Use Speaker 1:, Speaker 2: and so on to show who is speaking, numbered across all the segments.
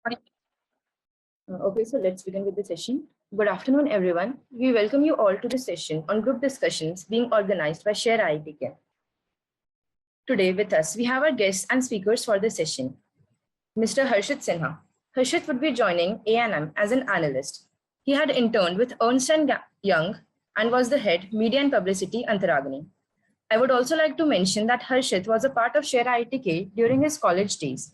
Speaker 1: Okay, so let's begin with the session. Good afternoon, everyone. We welcome you all to the session on group discussions being organized by ShARE IITK. Today with us, we have our guests and speakers for the session. Mr. Harshit Sinha. Harshit would be joining A&M as an analyst. He had interned with Ernst & Young and was the head Media and Publicity Antaragni. I would also like to mention that Harshit was a part of ShARE IITK during his college days.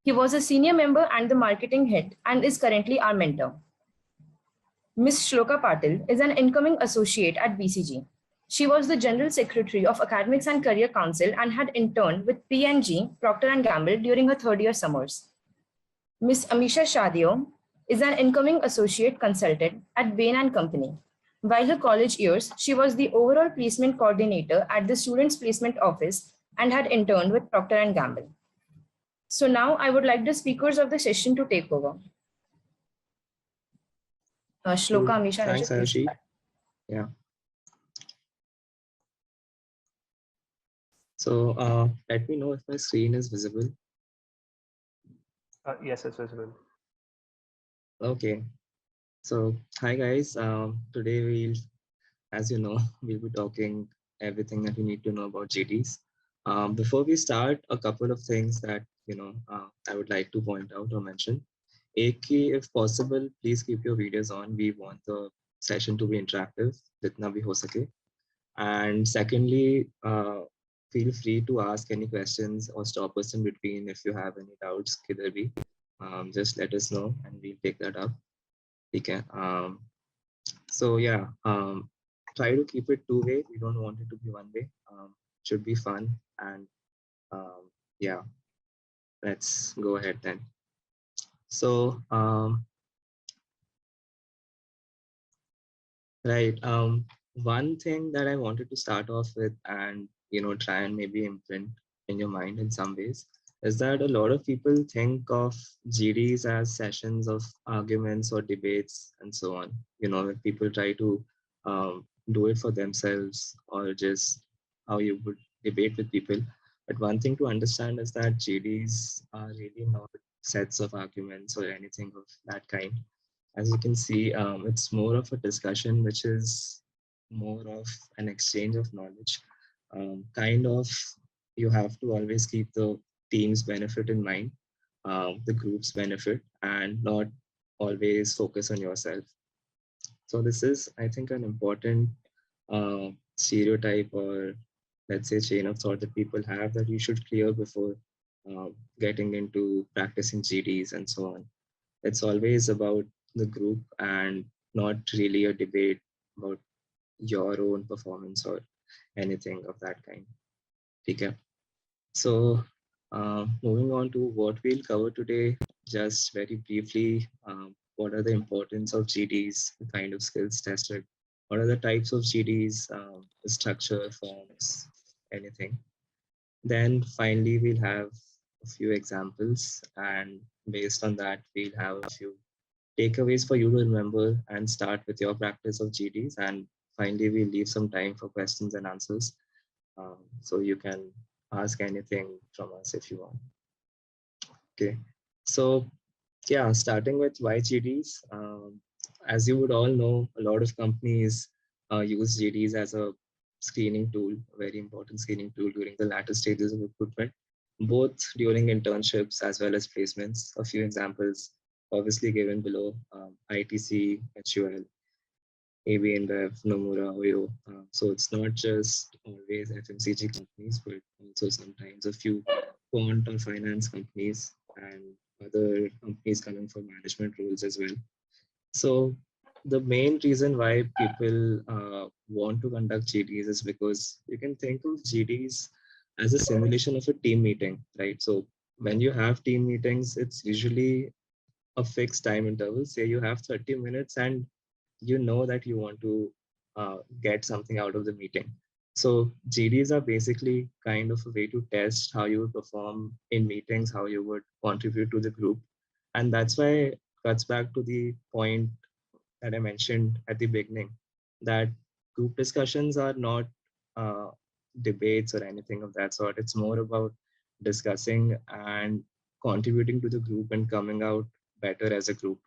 Speaker 1: He was a senior member and the marketing head and is currently our mentor. Ms. Shloka Patil is an incoming associate at BCG. She was the General Secretary of Academics and Career Council and had interned with P&G, Procter & Gamble during her third year summers. Ms. Amisha Shahdeo is an incoming associate consultant at Bain and Company. While her college years, she was the overall placement coordinator at the Students Placement Office and had interned with Procter & Gamble. So now I would like the speakers of the session to take over. Shloka, Amisha,
Speaker 2: Thanks, Harshit. Yeah. So let me know if my screen is visible.
Speaker 3: Yes, it's visible.
Speaker 2: Okay. So hi guys. Today we'll, as you know, we'll be talking everything that you need to know about GDs. Before we start, a couple of things that I would like to point out or mention. If possible, please keep your videos on. We want the session to be interactive, jitna bhi ho sake. And secondly, feel free to ask any questions or stop us in between if you have any doubts. Kidhar bhi, just let us know and we'll take that up. Okay. So yeah, try to keep it two-way. We don't want it to be one way. Should be fun and yeah, let's go ahead then. So right, one thing that I wanted to start off with and try and maybe imprint in your mind in some ways is that a lot of people think of GDs as sessions of arguments or debates and so on. When people try to do it for themselves or just how you would debate with people. But one thing to understand is that GDs are really not sets of arguments or anything of that kind. As you can see, it's more of a discussion, which is more of an exchange of knowledge. Kind of, you have to always keep the team's benefit in mind, the group's benefit, and not always focus on yourself. So this is, I think, an important stereotype or let's say chain of thought that people have that you should clear before getting into practicing GDs and so on. It's always about the group and not really a debate about your own performance or anything of that kind. Okay. So moving on to what we'll cover today, just very briefly, what are the importance of GDs, the kind of skills tested, what are the types of GDs, the structure, forms, anything. Then finally, we'll have a few examples, and based on that, we'll have a few takeaways for you to remember and start with your practice of GDs. And finally, we'll leave some time for questions and answers. So you can ask anything from us if you want. Okay, so yeah, starting with why GDs. As you would all know, a lot of companies use GDs as a screening tool, a very important screening tool during the latter stages of recruitment, both during internships as well as placements. A few examples obviously given below: ITC, HUL, ABInBev, Nomura, Oyo. So it's not just always FMCG companies, but also sometimes a few quant or finance companies and other companies coming for management roles as well. So the main reason why people want to conduct GDs is because you can think of GDs as a simulation of a team meeting, right? So when you have team meetings, it's usually a fixed time interval. Say you have 30 minutes and you know that you want to get something out of the meeting. So GDs are basically kind of a way to test how you would perform in meetings, how you would contribute to the group. And that's why it cuts back to the point that I mentioned at the beginning, that group discussions are not debates or anything of that sort. It's more about discussing and contributing to the group and coming out better as a group.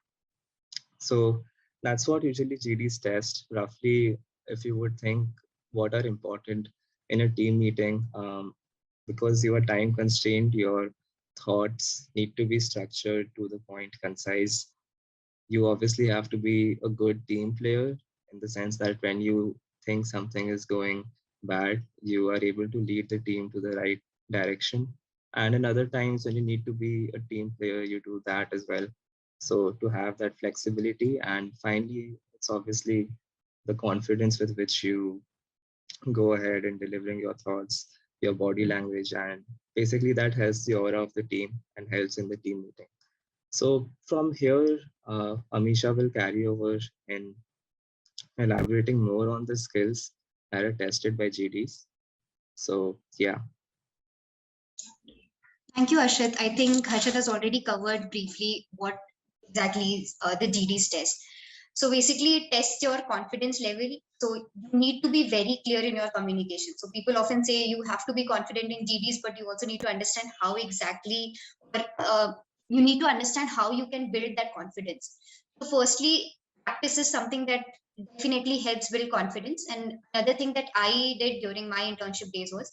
Speaker 2: So that's what usually GDs test. Roughly, if you would think what are important in a team meeting, because you are time constrained, your thoughts need to be structured to the point, concise. You obviously have to be a good team player in the sense that when you think something is going bad, you are able to lead the team to the right direction. And in other times when you need to be a team player, you do that as well. So to have that flexibility, and finally, it's obviously the confidence with which you go ahead in delivering your thoughts, your body language, and basically that helps the aura of the team and helps in the team meeting. So from here, Amisha will carry over in elaborating more on the skills that are tested by GDs. So yeah.
Speaker 3: Thank you, Harshit. I think Harshit has already covered briefly what exactly is the GD's test. So basically, it tests your confidence level. So you need to be very clear in your communication. So people often say you have to be confident in GDs, but you also need to understand how exactly, you need to understand how you can build that confidence. So firstly, practice is something that definitely helps build confidence. And another thing that I did during my internship days was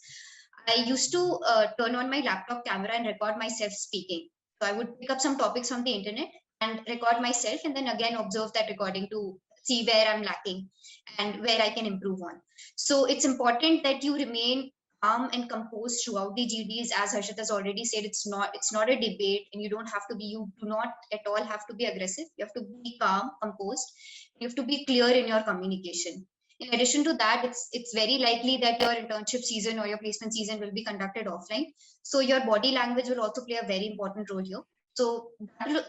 Speaker 3: I used to turn on my laptop camera and record myself speaking. So I would pick up some topics from the internet and record myself, and then again observe that recording to see where I'm lacking and where I can improve on. So it's important that you remain calm and composed throughout the GDs. As Harshit has already said, it's not a debate, and you do not at all have to be aggressive. You have to be calm, composed. You have to be clear in your communication. In addition to that, it's very likely that your internship season or your placement season will be conducted offline. So your body language will also play a very important role here. So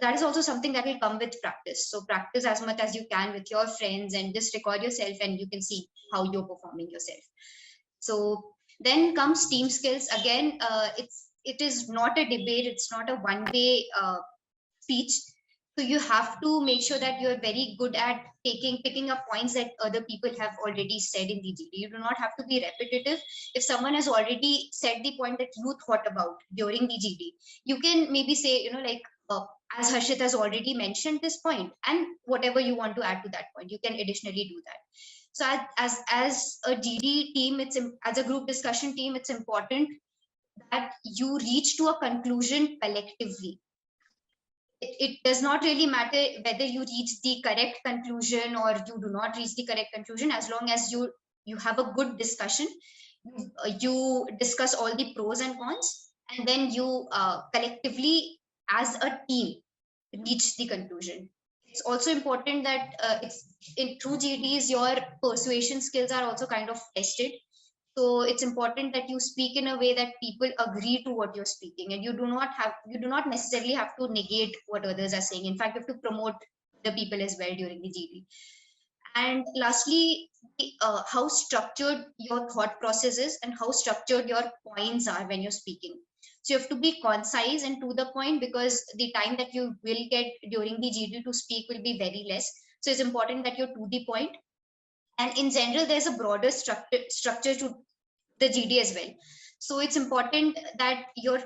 Speaker 3: that is also something that will come with practice. So practice as much as you can with your friends and just record yourself, and you can see how you're performing yourself. So then comes team skills. Again, it is not a debate. It's not a one-way speech. So you have to make sure that you're very good at picking up points that other people have already said in the GD. You do not have to be repetitive. If someone has already said the point that you thought about during the GD, you can maybe say, as Harshit has already mentioned this point, and whatever you want to add to that point, you can additionally do that. So as a GD team, as a group discussion team, it's important that you reach to a conclusion collectively. It does not really matter whether you reach the correct conclusion or you do not reach the correct conclusion, as long as you have a good discussion. You discuss all the pros and cons, and then you collectively as a team reach the conclusion. It's also important that it's in true GDs, your persuasion skills are also kind of tested. So it's important that you speak in a way that people agree to what you're speaking, and you do not necessarily have to negate what others are saying. In fact, you have to promote the people as well during the GD. And lastly, how structured your thought process is and how structured your points are when you're speaking. So you have to be concise and to the point, because the time that you will get during the GD to speak will be very less. So it's important that you're to the point. And in general, there's a broader structure to the GD as well. So it's important that your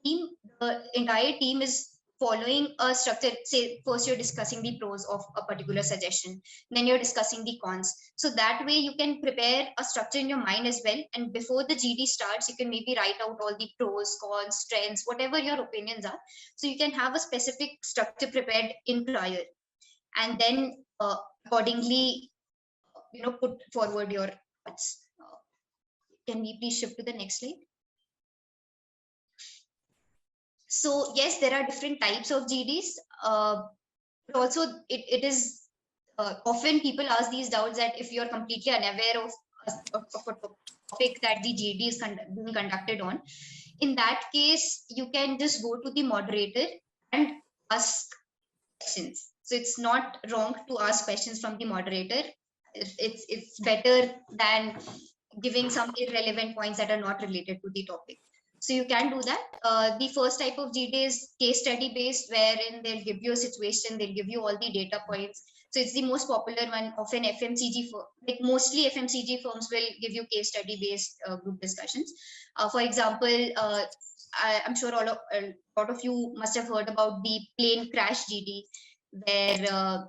Speaker 3: team, the entire team, is following a structure. Say first you're discussing the pros of a particular suggestion, then you're discussing the cons. So that way you can prepare a structure in your mind as well. And before the GD starts, you can maybe write out all the pros, cons, strengths, whatever your opinions are. So you can have a specific structure prepared in prior, and then accordingly, put forward your thoughts. Can we please shift to the next slide? So yes, there are different types of GDs, but also it is often people ask these doubts that if you're completely unaware of a topic that the GD is being conducted on, in that case, you can just go to the moderator and ask questions. So it's not wrong to ask questions from the moderator. It's better than giving some irrelevant points that are not related to the topic. So you can do that. The first type of GD is case study based, wherein they'll give you a situation, they'll give you all the data points. So it's the most popular one. Often FMCG, like mostly FMCG firms will give you case study based group discussions. For example, I'm sure a lot of you must have heard about the plane crash GD, where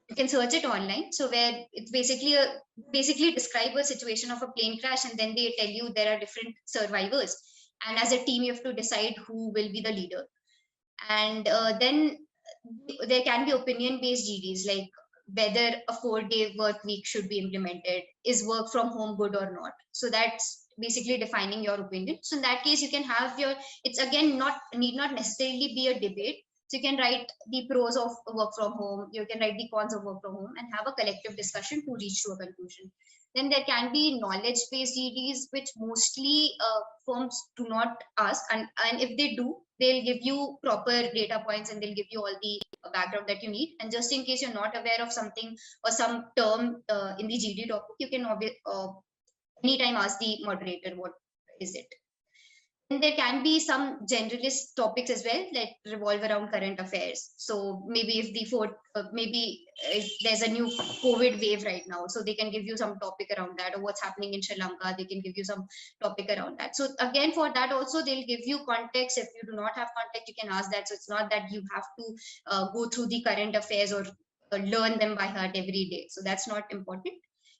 Speaker 3: you can search it online. So where it's basically describe a situation of a plane crash, and then they tell you there are different survivors, and as a team you have to decide who will be the leader. And then there can be opinion based GDs, like whether a 4-day work week should be implemented, is work from home good or not. So that's basically defining your opinion. So in that case you can have your, it's again need not necessarily be a debate. So you can write the pros of work from home, you can write the cons of work from home, and have a collective discussion to reach to a conclusion. Then there can be knowledge based GDs, which mostly firms do not ask, and if they do, they'll give you proper data points and they'll give you all the background that you need. And just in case you're not aware of something or some term in the GD topic, you can anytime ask the moderator what is it. And there can be some generalist topics as well that revolve around current affairs. So maybe if there's a new COVID wave right now, so they can give you some topic around that, or what's happening in Sri Lanka, they can give you some topic around that. So again, for that also they'll give you context. If you do not have context, you can ask that. So it's not that you have to go through the current affairs or learn them by heart every day. So that's not important.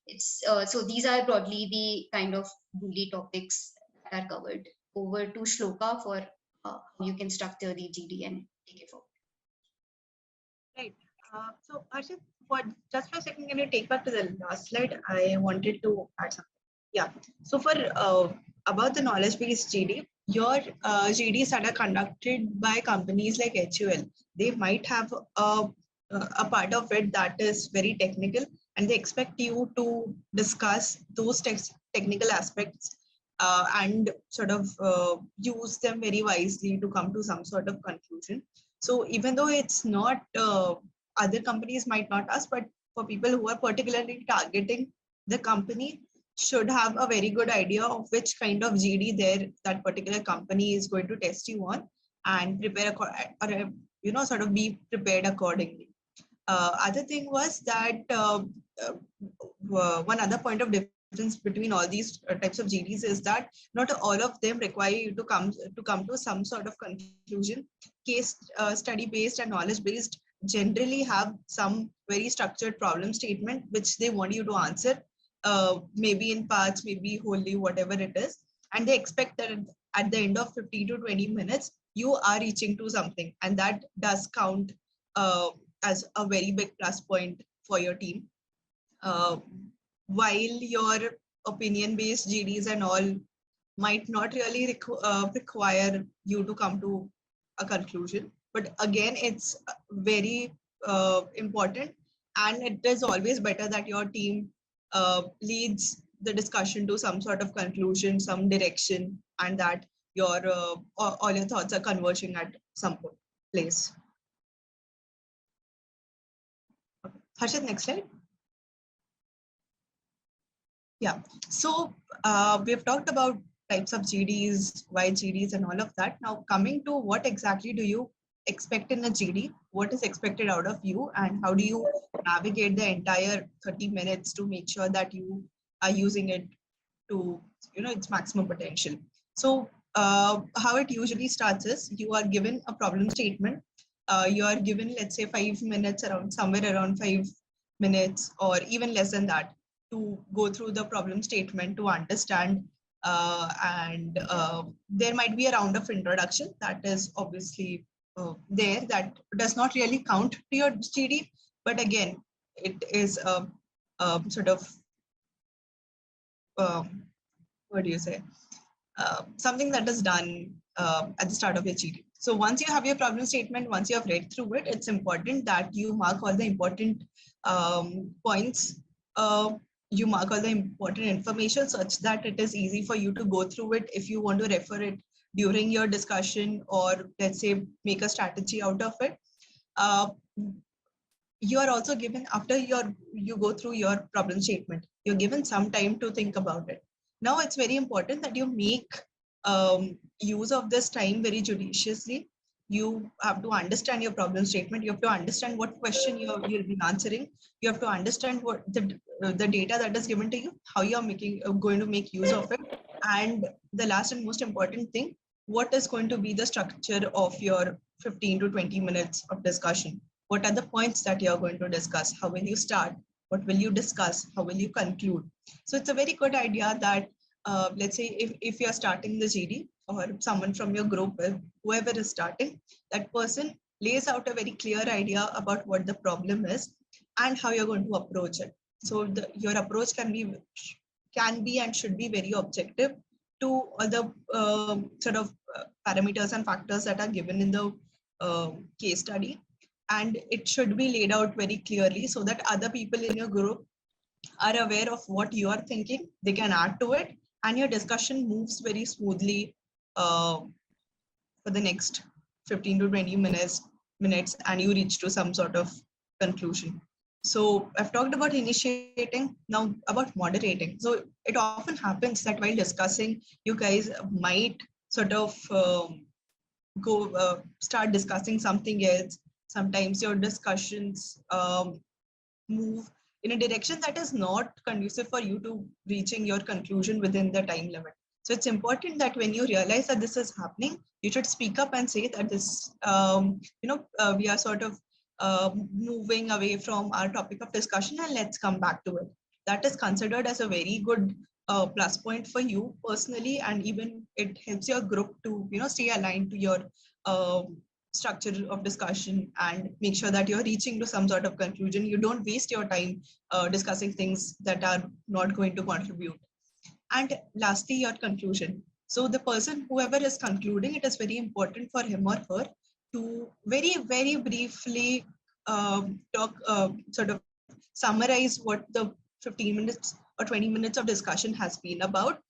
Speaker 3: It's so these are broadly the kind of bully topics that are covered. Over to Shloka for how you can structure the GD and take it forward.
Speaker 4: Right. So Harshit, just for a second, can you take back to the last slide? I wanted to add something. Yeah. So for about the knowledge-based GD, your GDs that are conducted by companies like HUL, they might have a part of it that is very technical, and they expect you to discuss those technical aspects and sort of use them very wisely to come to some sort of conclusion. So even though it's not, other companies might not ask, but for people who are particularly targeting the company, should have a very good idea of which kind of GD that particular company is going to test you on, and prepare or sort of be prepared accordingly. Other thing was that one other point of difference between all these types of GDs is that not all of them require you to come to some sort of conclusion. Case study based and knowledge based generally have some very structured problem statement which they want you to answer, maybe in parts, maybe wholly, whatever it is, and they expect that at the end of 15 to 20 minutes you are reaching to something, and that does count as a very big plus point for your team. While your opinion-based GDs and all might not really require you to come to a conclusion, but again, it's very important, and it is always better that your team leads the discussion to some sort of conclusion, some direction, and that your all your thoughts are converging at some place. Okay. Harshit, next slide. Yeah, so we've talked about types of GDs, why GDs, and all of that. Now coming to what exactly do you expect in a GD? What is expected out of you, and how do you navigate the entire 30 minutes to make sure that you are using it to its maximum potential? So how it usually starts is you are given a problem statement. You are given, let's say, 5 minutes, somewhere around 5 minutes or even less than that, to go through the problem statement to understand, and there might be a round of introduction that is obviously there, that does not really count to your GD, but again, it is a sort of what do you say, something that is done at the start of your GD. So once you have your problem statement, once you have read through it, it's important that you mark all the important points. You mark all the important information such that it is easy for you to go through it if you want to refer it during your discussion, or let's say make a strategy out of it. You are also given, after you go through your problem statement, you're given some time to think about it. Now it's very important that you make use of this time very judiciously. You have to understand your problem statement. You have to understand what question you'll be answering. You have to understand what the data that is given to you, how you're going to make use of it. And the last and most important thing, what is going to be the structure of your 15 to 20 minutes of discussion? What are the points that you're going to discuss? How will you start? What will you discuss? How will you conclude? So it's a very good idea that, let's say if you're starting the GD or someone from your group, whoever is starting, that person lays out a very clear idea about what the problem is and how you're going to approach it. So your approach can be and should be very objective to all the sort of parameters and factors that are given in the case study. And it should be laid out very clearly so that other people in your group are aware of what you are thinking. They can add to it, and your discussion moves very smoothly for the next 15 to 20 minutes, and you reach to some sort of conclusion. So I've talked about initiating, now about moderating. So it often happens that while discussing, you guys might sort of start discussing something else. Sometimes your discussions move in a direction that is not conducive for you to reaching your conclusion within the time limit. So it's important that when you realize that this is happening, you should speak up and say that this, we are sort of moving away from our topic of discussion, and let's come back to it. That is considered as a very good plus point for you personally, and even it helps your group to stay aligned to your structure of discussion and make sure that you're reaching to some sort of conclusion. You don't waste your time discussing things that are not going to contribute. And lastly, your conclusion. So the person, whoever is concluding, it is very important for him or her to very, very briefly sort of summarize what the 15 minutes or 20 minutes of discussion has been about,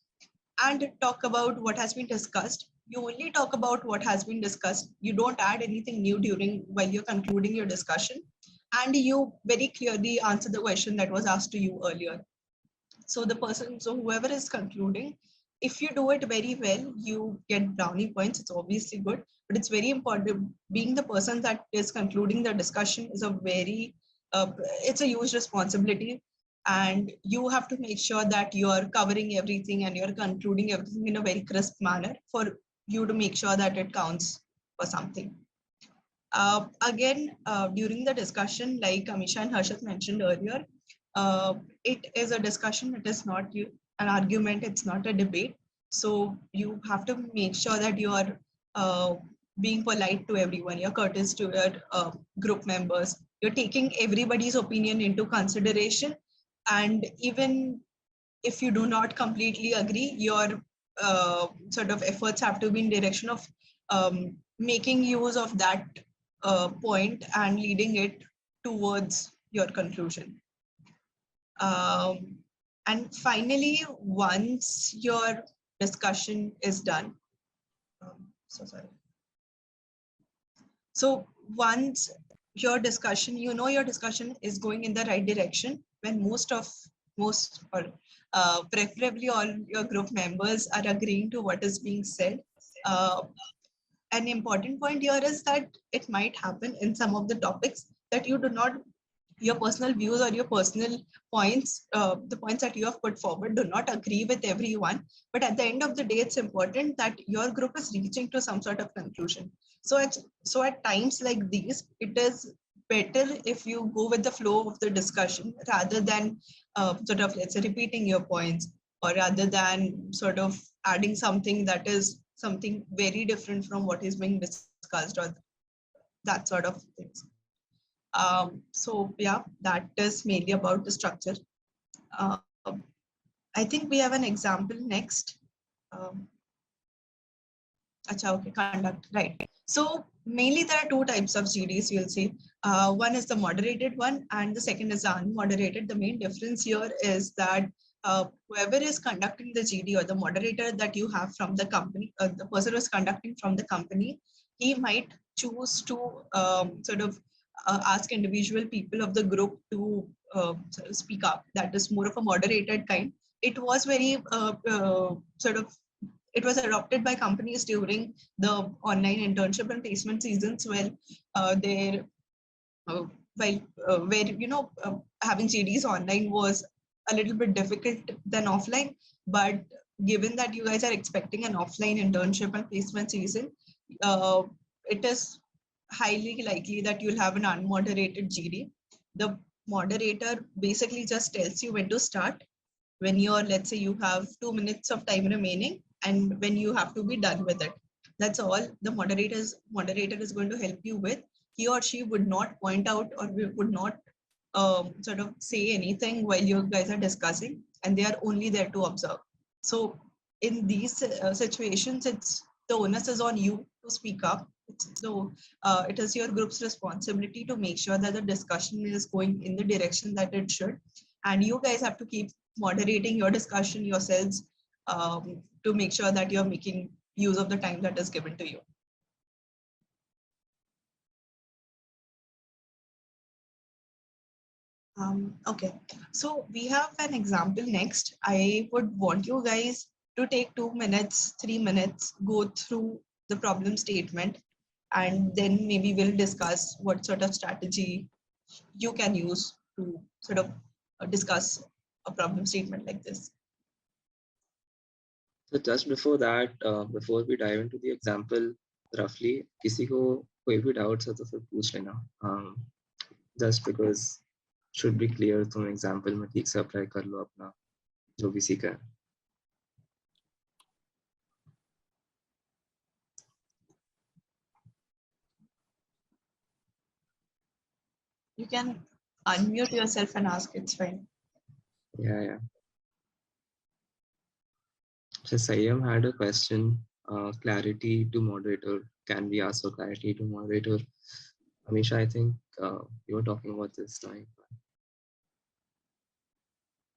Speaker 4: and talk about what has been discussed. You only talk about what has been discussed. You don't add anything new while you're concluding your discussion, and you very clearly answer the question that was asked to you earlier. So whoever is concluding, if you do it very well, you get brownie points. It's obviously good, but it's very important. Being the person that is concluding the discussion is it's a huge responsibility, and you have to make sure that you are covering everything and you're concluding everything in a very crisp manner for you to make sure that it counts for something. Again, during the discussion, like Amisha and Harshit mentioned earlier, it is a discussion. It is not an argument. It's not a debate. So you have to make sure that you are being polite to everyone. You're courteous to your group members. You're taking everybody's opinion into consideration. And even if you do not completely agree, your sort of efforts have to be in direction of making use of that point and leading it towards your conclusion. And finally, once your discussion is done, so once your discussion, your discussion is going in the right direction, when most or preferably all your group members are agreeing to what is being said. An important point here is that it might happen in some of the topics that you do not, your personal views or your personal points, the points that you have put forward do not agree with everyone. But at the end of the day, it's important that your group is reaching to some sort of conclusion. So at times like these, it is better if you go with the flow of the discussion rather than sort of, let's say, repeating your points, or rather than sort of adding something that is something very different from what is being discussed, or that sort of things. So yeah, that is mainly about the structure. I think we have an example next. Okay, conduct, right. So mainly there are two types of GDs, you'll see. One is the moderated one, and the second is the unmoderated. The main difference here is that whoever is conducting the GD, or the moderator that you have from the company, the person who is conducting from the company, he might choose to sort of ask individual people of the group to sort of speak up. That is more of a moderated kind. It was very it was adopted by companies during the online internship and placement seasons, where having GDs online was a little bit difficult than offline. But given that you guys are expecting an offline internship and placement season, it is highly likely that you'll have an unmoderated GD. The moderator basically just tells you when to start, when you're, let's say you have 2 minutes of time remaining, and when you have to be done with it. That's all the moderator is going to help you with. He or she would not point out or would not sort of say anything while you guys are discussing, and they are only there to observe. So in these situations, the onus is on you to speak up. It is your group's responsibility to make sure that the discussion is going in the direction that it should, and you guys have to keep moderating your discussion yourselves to make sure that you're making use of the time that is given to you. Okay, so we have an example next. I would want you guys to take 2 minutes, 3 minutes, go through the problem statement, and then maybe we'll discuss what sort of strategy you can use to sort of discuss a problem statement like this.
Speaker 2: So just before that, before we dive into the example, roughly, किसी को कोई भी doubts है तो फिर पूछ लेना. Just because should be clear, तुम example में ठीक से apply कर लो अपना जो भी सीखा है.
Speaker 4: You can unmute yourself and ask, it's fine.
Speaker 2: Yeah. So Sayam had a question, clarity to moderator. Can we ask for clarity to moderator? Amisha, I think you were talking about this time.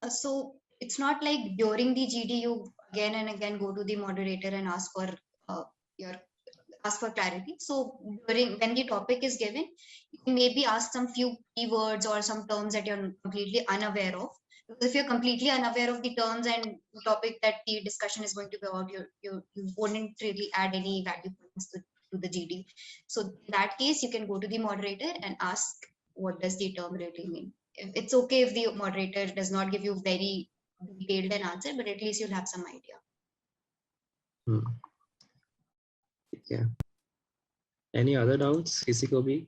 Speaker 3: So it's not like during the GD you again and again go to the moderator and ask for clarity. So when the topic is given, you maybe ask some few keywords or some terms that you're completely unaware of. Because if you're completely unaware of the terms and the topic that the discussion is going to be about, you wouldn't really add any value points to the GD. So in that case, you can go to the moderator and ask, what does the term really mean? It's okay if the moderator does not give you very detailed an answer, but at least you'll have some idea.
Speaker 2: Yeah. Any other doubts? किसी को भी?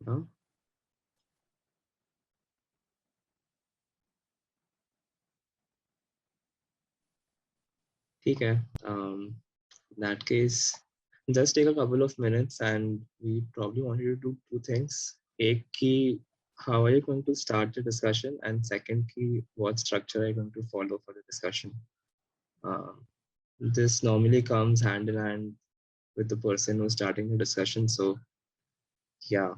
Speaker 2: No? ठीक है. In that case, just take a couple of minutes, and we probably want you to do two things. एक key, how are you going to start the discussion? And second key, what structure are you going to follow for the discussion? This normally comes hand in hand with the person who's starting the discussion. So yeah,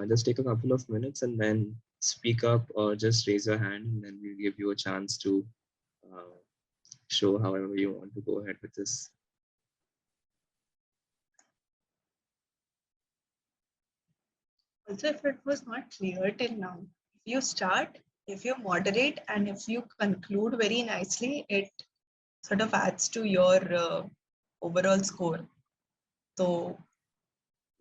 Speaker 2: just take a couple of minutes and then speak up or just raise your hand, and then we'll give you a chance to show however you want to go ahead with this.
Speaker 4: Also, if it was not clear till now, if you start, if you moderate, and if you conclude very nicely, it sort of adds to your overall score. So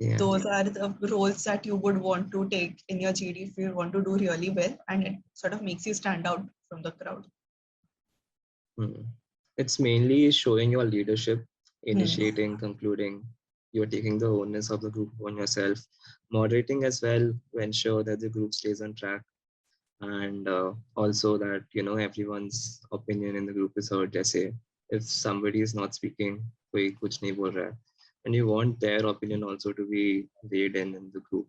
Speaker 2: Yeah.
Speaker 4: those are the roles that you would want to take in your GD if you want to do really well, and it sort of makes you stand out from the crowd.
Speaker 2: It's mainly showing your leadership, initiating, concluding. You're taking the onus of the group on yourself, moderating as well to ensure that the group stays on track, and also that everyone's opinion in the group is heard. Jaise, if somebody is not speaking, koi kuch nahi bol raha hai, and you want their opinion also to be weighed in the group,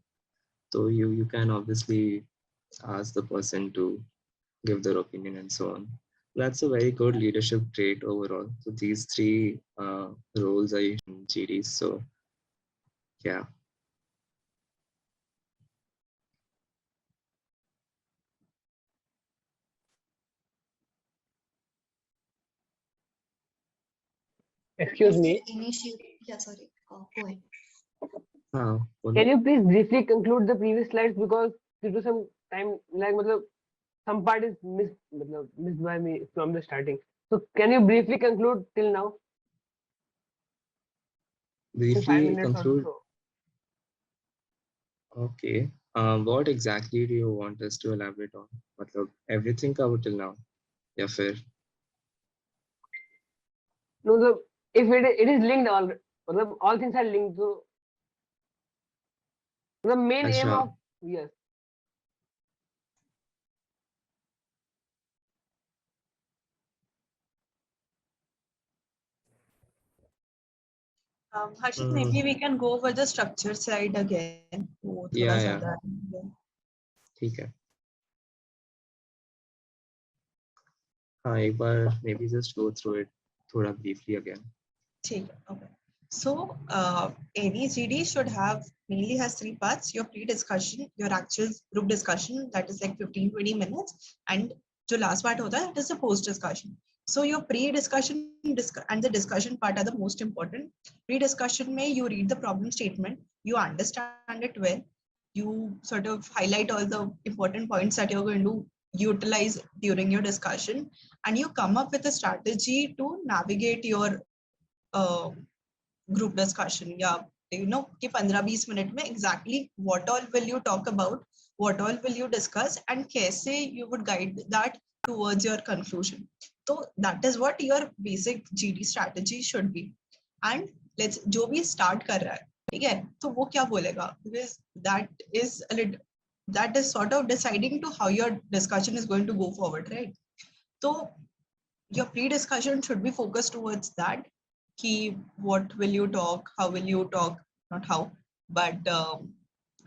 Speaker 2: so you can obviously ask the person to give their opinion and so on. That's a very good leadership trait overall. So these three roles are in GDs. So yeah.
Speaker 5: Excuse me.
Speaker 3: Yeah, sorry. Go ahead.
Speaker 5: Can you please briefly conclude the previous slides, because due to some time lag, some part is missed by me from the starting. So can you briefly conclude till now?
Speaker 2: Briefly
Speaker 5: 5 minutes
Speaker 2: conclude.
Speaker 5: or so.
Speaker 2: Okay. What exactly do you want us to elaborate on? Everything covered till now. Yeah, fair.
Speaker 5: No, if it is linked, all things are linked. So the main aim
Speaker 2: अच्छा,
Speaker 5: of, yes.
Speaker 4: Harshit,
Speaker 2: hmm,
Speaker 4: maybe we can go over the structure slide again. वो थोड़ा
Speaker 2: या
Speaker 4: ज़्यादा
Speaker 2: ठीक है. हाँ, एक बार maybe just go through it थोड़ा briefly again.
Speaker 4: ठीक है, okay. So any GD should have mainly has three parts: your pre-discussion, your actual group discussion that is like 15-20 minutes, and जो last part होता है that is the post-discussion. So your pre-discussion and the discussion part are the most important. Pre-discussion में you read the problem statement, you understand it well, you sort of highlight all the important points that you're going to utilize during your discussion, and you come up with a strategy to navigate your group discussion. Yeah, you know कि 15-20 minute में exactly what all will you talk about, what all will you discuss, and कैसे you would guide that towards your conclusion. So that is what your basic GD strategy should be. And let's जो भी start कर रहा है, ठीक है, तो वो क्या बोलेगा, because that is sort of deciding to how your discussion is going to go forward, right? So your pre-discussion should be focused towards that. Key, what will you talk, how will you talk, not how, but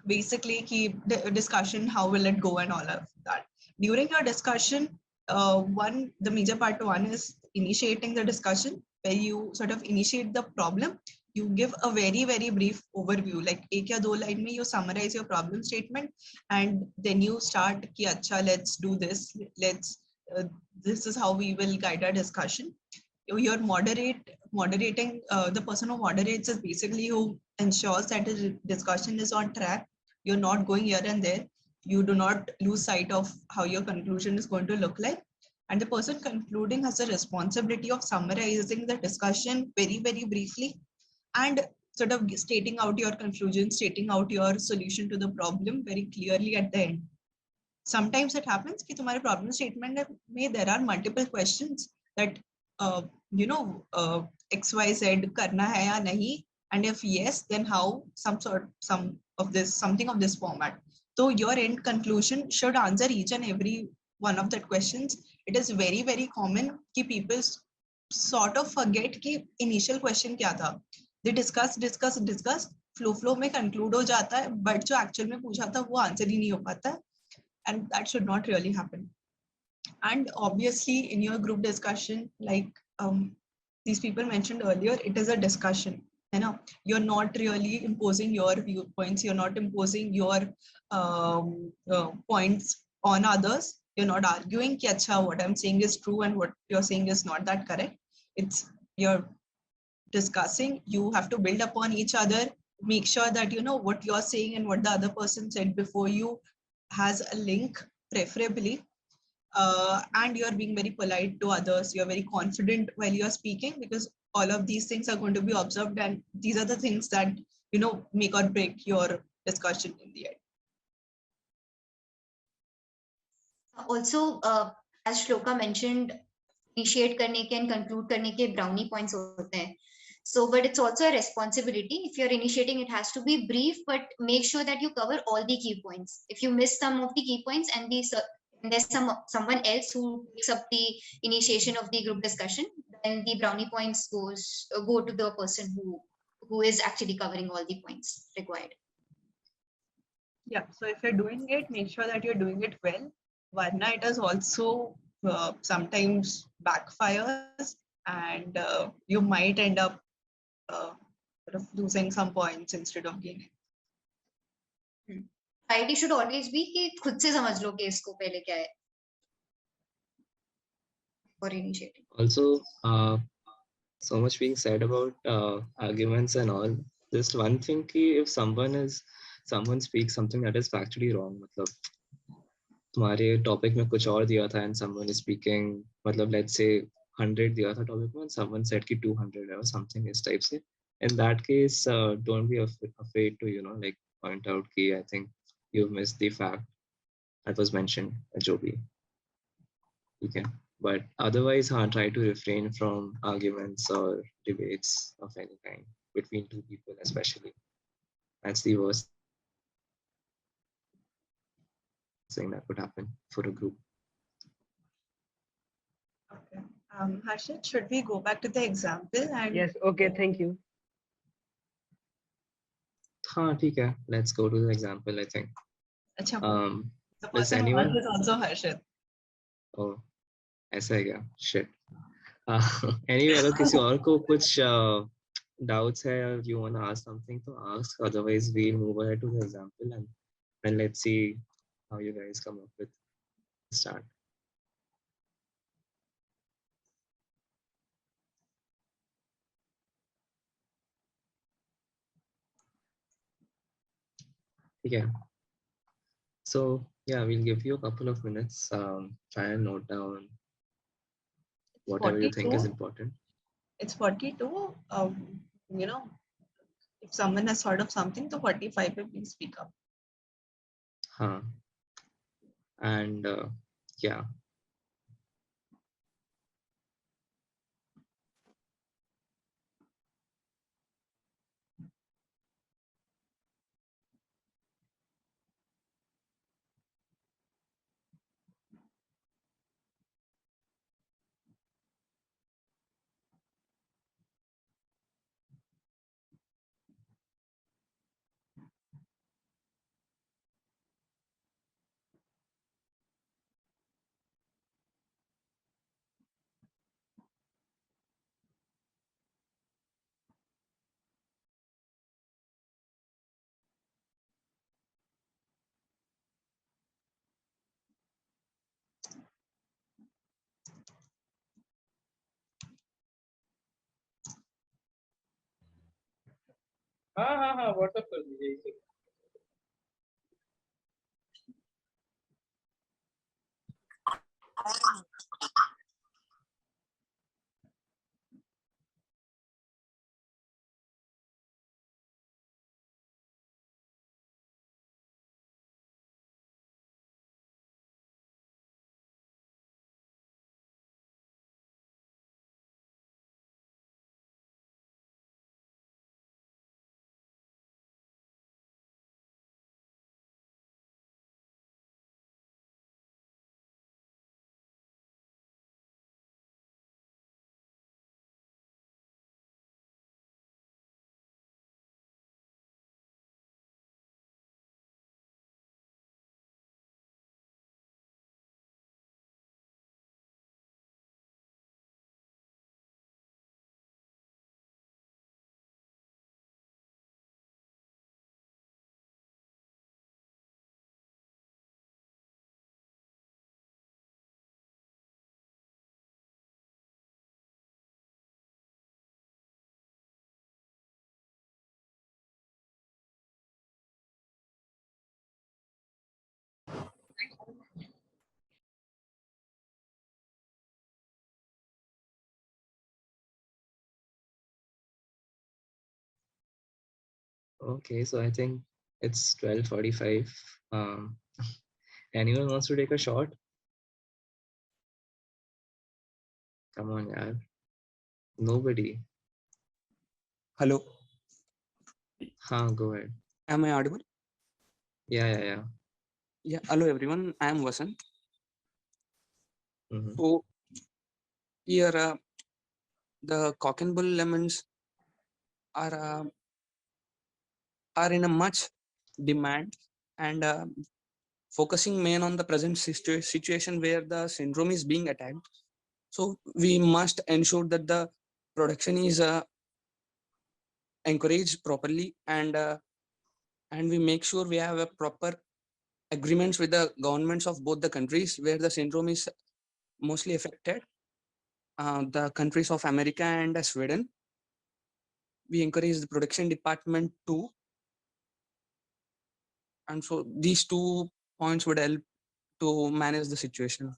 Speaker 4: basically key discussion, how will it go and all of that. During your discussion, the major part one is initiating the discussion, where you sort of initiate the problem. You give a very, very brief overview, like एक या दो line में you summarize your problem statement, and then you start कि अच्छा, let's do this, this is how we will guide our discussion. You're moderating, the person who moderates is basically who ensures that the discussion is on track. You're not going here and there. You do not lose sight of how your conclusion is going to look like. And the person concluding has a responsibility of summarizing the discussion very, very briefly, and sort of stating out your conclusion, stating out your solution to the problem very clearly at the end. Sometimes it happens कि तुम्हारे problem statement में there are multiple questions that XYZ करना है या नहीं, and if yes, then how, something of this format. So your end conclusion should answer each and every one of that questions. It is very, very common कि people sort of forget कि initial question क्या था. They discuss, flow में conclude हो जाता है, but जो actual में पूछा था वो answer ही नहीं हो पाता है, and that should not really happen. And obviously in your group discussion, like these people mentioned earlier, it is a discussion, you know, you're not really imposing your viewpoints, you're not imposing your points on others, you're not arguing कि अच्छा, what I'm saying is true and what you're saying is not that correct. It's you're discussing, you have to build upon each other, make sure that you know what you're saying and what the other person said before you has a link, preferably. And you're being very polite to others, you're very confident while you're speaking, because all of these things are going to be observed, and these are the things that make or break your discussion in the end.
Speaker 3: Also, as Shloka mentioned, initiate करने के and conclude करने के brownie points होते हैं. So, but it's also a responsibility. If you're initiating, it has to be brief, but make sure that you cover all the key points. If you miss some of the key points and there's someone else who picks up the initiation of the group discussion, then the brownie points go to the person who is actually covering all the points required.
Speaker 4: Yeah, so if you're doing it, make sure that you're doing it well. Varna, it is also sometimes backfires, and you might end up sort of losing some points instead of gaining.
Speaker 3: Priority should always be कि खुद से समझ लो कि इसको पहले क्या है for initiating.
Speaker 2: Also, so much being said about arguments and all. Just one thing कि if someone speaks something that is factually wrong, मतलब तुम्हारे टॉपिक में कुछ और दिया था and someone is speaking, मतलब let's say 100 दिया था टॉपिक में and someone said कि 200 है or something इस टाइप से. In that case, don't be afraid to like point out कि I think you've missed the fact that was mentioned. जो भी, ठीक है. But otherwise, try to refrain from arguments or debates of any kind between two people, especially. That's the worst thing that could happen for a group.
Speaker 4: Okay. Harshit, should we go back to the example? And
Speaker 5: Yes, okay, thank you.
Speaker 2: Okay, let's go to the example, I think.
Speaker 4: Achha, the
Speaker 2: Does
Speaker 4: person who
Speaker 2: anyone?
Speaker 4: asked is also Harshit.
Speaker 2: Oh, ऐसा है क्या? Shit. Anyway, अगर किसी और को कुछ doubts है or you want to ask something, to ask. Otherwise, we'll move ahead to the example and let's see how you guys come up with the start. Yeah. So yeah, we'll give you a couple of minutes. Try and note down whatever you think is important.
Speaker 4: It's 42. You know, if someone has heard of something, so 45 will please speak up.
Speaker 2: And yeah.
Speaker 6: हाँ WhatsApp कर दीजिए इसे.
Speaker 2: Okay, so I think it's 12:45. Anyone wants to take a shot? Come on, yaar. Nobody.
Speaker 7: Hello.
Speaker 2: Go ahead.
Speaker 7: Am I audible?
Speaker 2: Yeah.
Speaker 7: Yeah. Hello, everyone. I am Vasant. So here, the cock and bull lemons are in a much demand and focusing main on the present situation where the syndrome is being attacked. So we must ensure that the production is encouraged properly and we make sure we have a proper agreements with the governments of both the countries where the syndrome is mostly affected. The countries of America and Sweden. We encourage the production department too. And so these 2 points would help to manage the situation.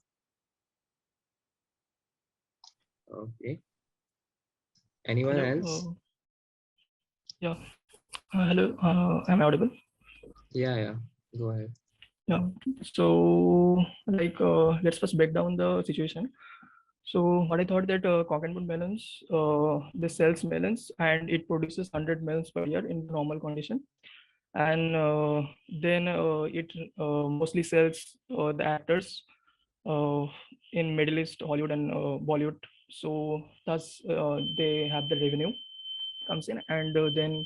Speaker 2: Okay. Anyone else?
Speaker 6: Yeah. Hello. Am I audible?
Speaker 2: Yeah. Go ahead.
Speaker 6: Yeah. So, let's first break down the situation. So what I thought that cock and bull melons, this sells melons and it produces 100 melons per year in normal condition. And then it mostly sells the actors uh, in Middle East, Hollywood and Bollywood. So thus they have the revenue comes in, and then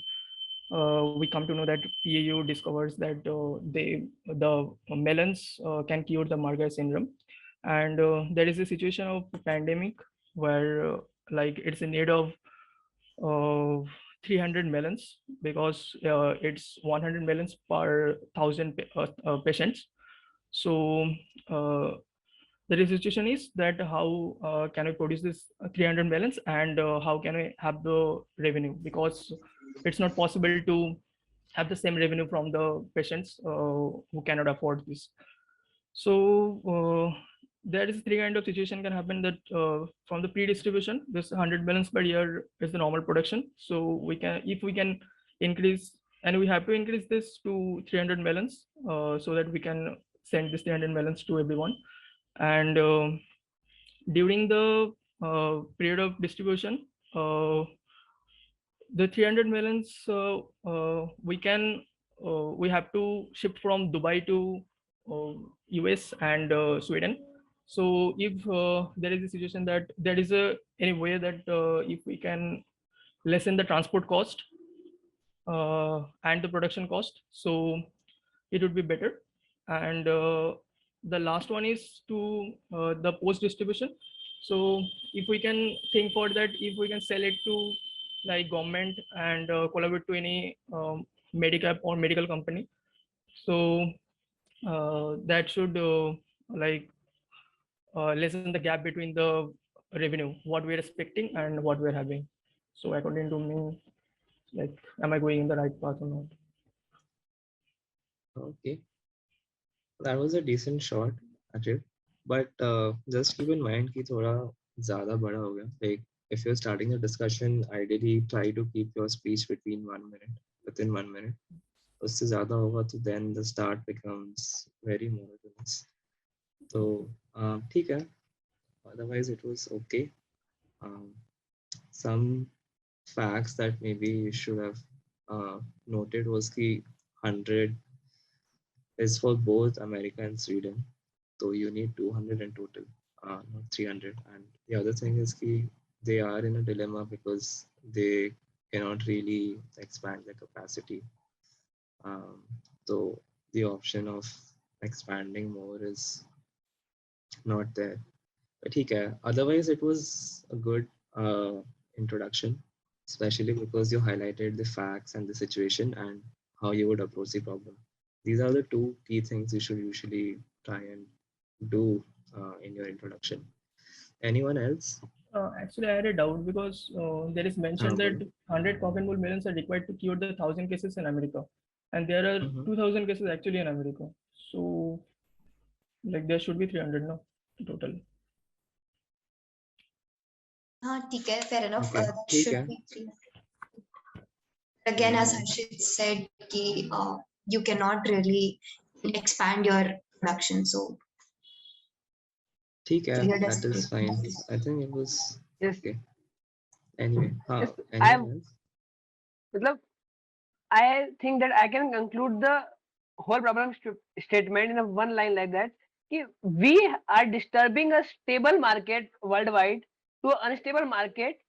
Speaker 6: we come to know that PAU discovers that the melons can cure the Margay syndrome, and there is a situation of pandemic where like it's in need of uh, 300 melons because it's 100 melons per 1,000 patients. So the situation is that how can I produce this 300 melons, and how can I have the revenue, because it's not possible to have the same revenue from the patients who cannot afford this. So there is three kind of situation can happen that from the pre-distribution, this 100 melons per year is the normal production. So we can, if we can increase, and we have to increase this to 300 melons so that we can send this 300 melons to everyone. And during the period of distribution, the 300 melons we have to ship from Dubai to US and Sweden. So if there is a situation that there is any way that if we can lessen the transport cost and the production cost, so it would be better. And the last one is to the post distribution. So if we can think for that, if we can sell it to like government and collaborate to any medical or medical company, so that should like lessen the gap between the revenue what we're expecting and what we're having. So according to me, like, am I going in the right path or not?
Speaker 2: Okay, that was a decent shot, Ajit. But just keep in mind कि थोड़ा ज़्यादा बड़ा हो गया. Like if you're starting a discussion, ideally try to keep your speech between 1 minute, within 1 minute. उससे ज़्यादा होगा तो then the start becomes very monotonous. So ठीक है. Otherwise it was okay. Some facts that maybe you should have noted was the 100 is for both America and Sweden. So you need 200 in total, not 300. And the other thing is that they are in a dilemma because they cannot really expand their capacity. So the option of expanding more is not there. But okay. Otherwise, it was a good introduction, especially because you highlighted the facts and the situation and how you would approach the problem. These are the two key things you should usually try and do in your introduction. Anyone else?
Speaker 6: Actually, I had a doubt because there is mentioned that 100 cock and bull melons are required to cure the 1,000 cases in America, and there are 2,000 cases actually in America. So, like, there should be 300 now total.
Speaker 3: TK, fair enough.
Speaker 2: Okay,
Speaker 3: That should be 300. Again, as Harshit said, you cannot really expand your production. So,
Speaker 2: that is fine. I think it was okay. Anyway, anyone else?
Speaker 5: I think that I can conclude the whole problem statement in a one line like that. We are disturbing a stable market worldwide to an unstable market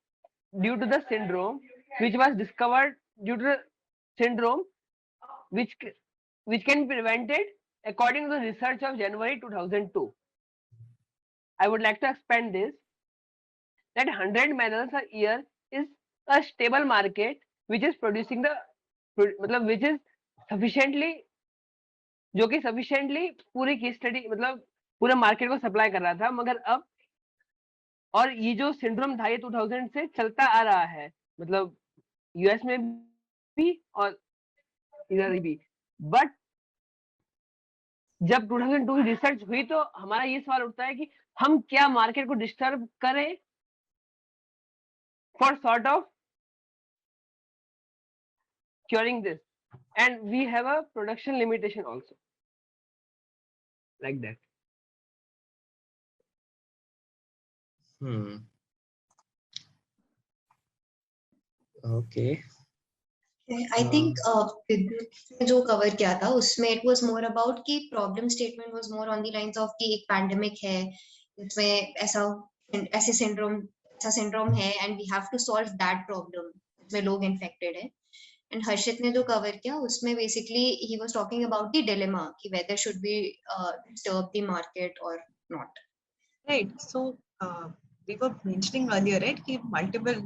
Speaker 5: due to the syndrome which was discovered due to the syndrome which can be prevented according to the research of January 2002. I would like to expand this that 100 melons a year is a stable market which is producing the which is sufficiently जो कि sufficiently पूरी की study मतलब पूरे market को supply कर रहा था, मगर अब और ये जो सिंड्रोम था ये 2000 से चलता आ रहा है, मतलब यूएस में भी और इधर भी. बट जब 2002 की रिसर्च हुई तो हमारा ये सवाल उठता है कि हम क्या मार्केट को डिस्टर्ब करें for sort of curing this, and we have a production limitation also like that.
Speaker 2: Okay.
Speaker 3: I think विद्युत ने जो cover किया था उसमें it was more about कि problem statement was more on the lines of कि एक pandemic है इसमें ऐसा syndrome है and we have to solve that problem इसमें लोग infected है. And Harshit ने जो cover किया उसमें basically he was talking about the dilemma कि whether should we disturb the market or not.
Speaker 4: Right. So we were mentioning earlier, right?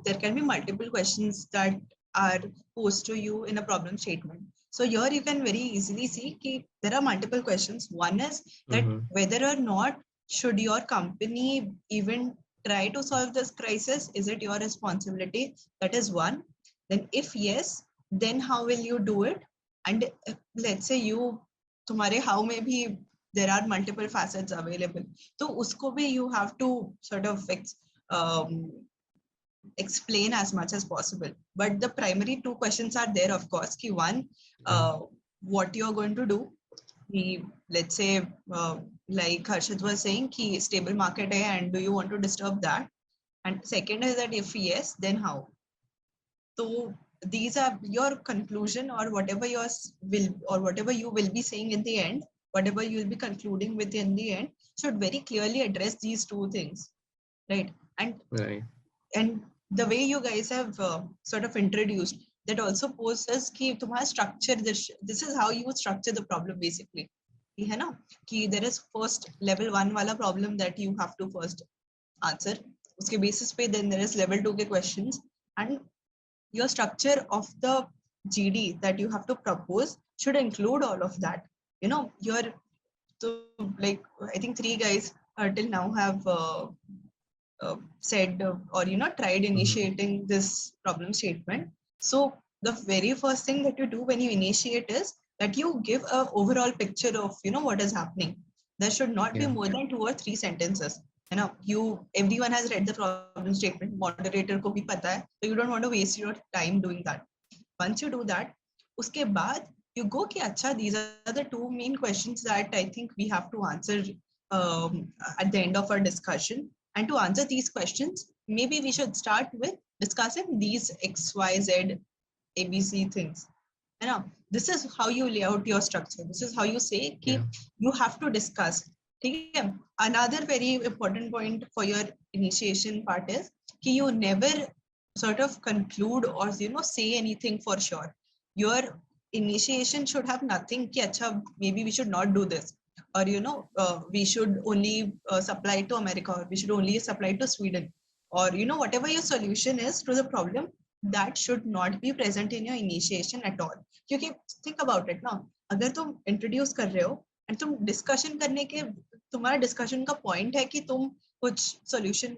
Speaker 4: There can be multiple questions that are posed to you in a problem statement. So here you can very easily see that there are multiple questions. One is that whether or not should your company even try to solve this crisis? Is it your responsibility? That is one. Then if yes, then how will you do it? And let's say तुम्हारे how may be there are multiple facets available. So usko bhi you have to sort of explain as much as possible. But the primary two questions are there, of course. Ki one, what you're going to do. Let's say, like Harshit was saying, ki stable market hai and do you want to disturb that? And second is that if yes, then how? So these are your conclusion or whatever whatever you will be saying in the end, whatever you will be concluding with in the end should very clearly address these two things, right? And the way you guys have sort of introduced that also poses ki tumhara structure, this is how you would structure the problem basically. Hai na? Ki there is first level 1 wala problem that you have to first answer. Uske basis pe then there is level 2 ke questions, and your structure of the GD that you have to propose should include all of that. So like I think 3 guys till now have said or tried initiating this problem statement. So the very first thing that you do when you initiate is that you give a overall picture of what is happening. There should not be more than 2 or 3 sentences. Everyone has read the problem statement, moderator ko bhi pata hai, so you don't want to waste your time doing that. Once you do that, uske baad you go ki acha, these are the 2 main questions that I think we have to answer at the end of our discussion. And to answer these questions, maybe we should start with discussing these XYZ ABC things. This is how you lay out your structure. This is how you say ki you have to discuss. Another very important point for your initiation part is ki you never sort of conclude or say anything for sure. Your initiation should have nothing ki acha, maybe we should not do this, or we should only supply to America, or we should only supply to Sweden, or whatever your solution is to the problem, that should not be present in your initiation at all. Because think about it now, अगर तुम introduce कर रहे हो and तुम discussion करने के, तुम्हारा discussion का point है कि तुम कुछ solution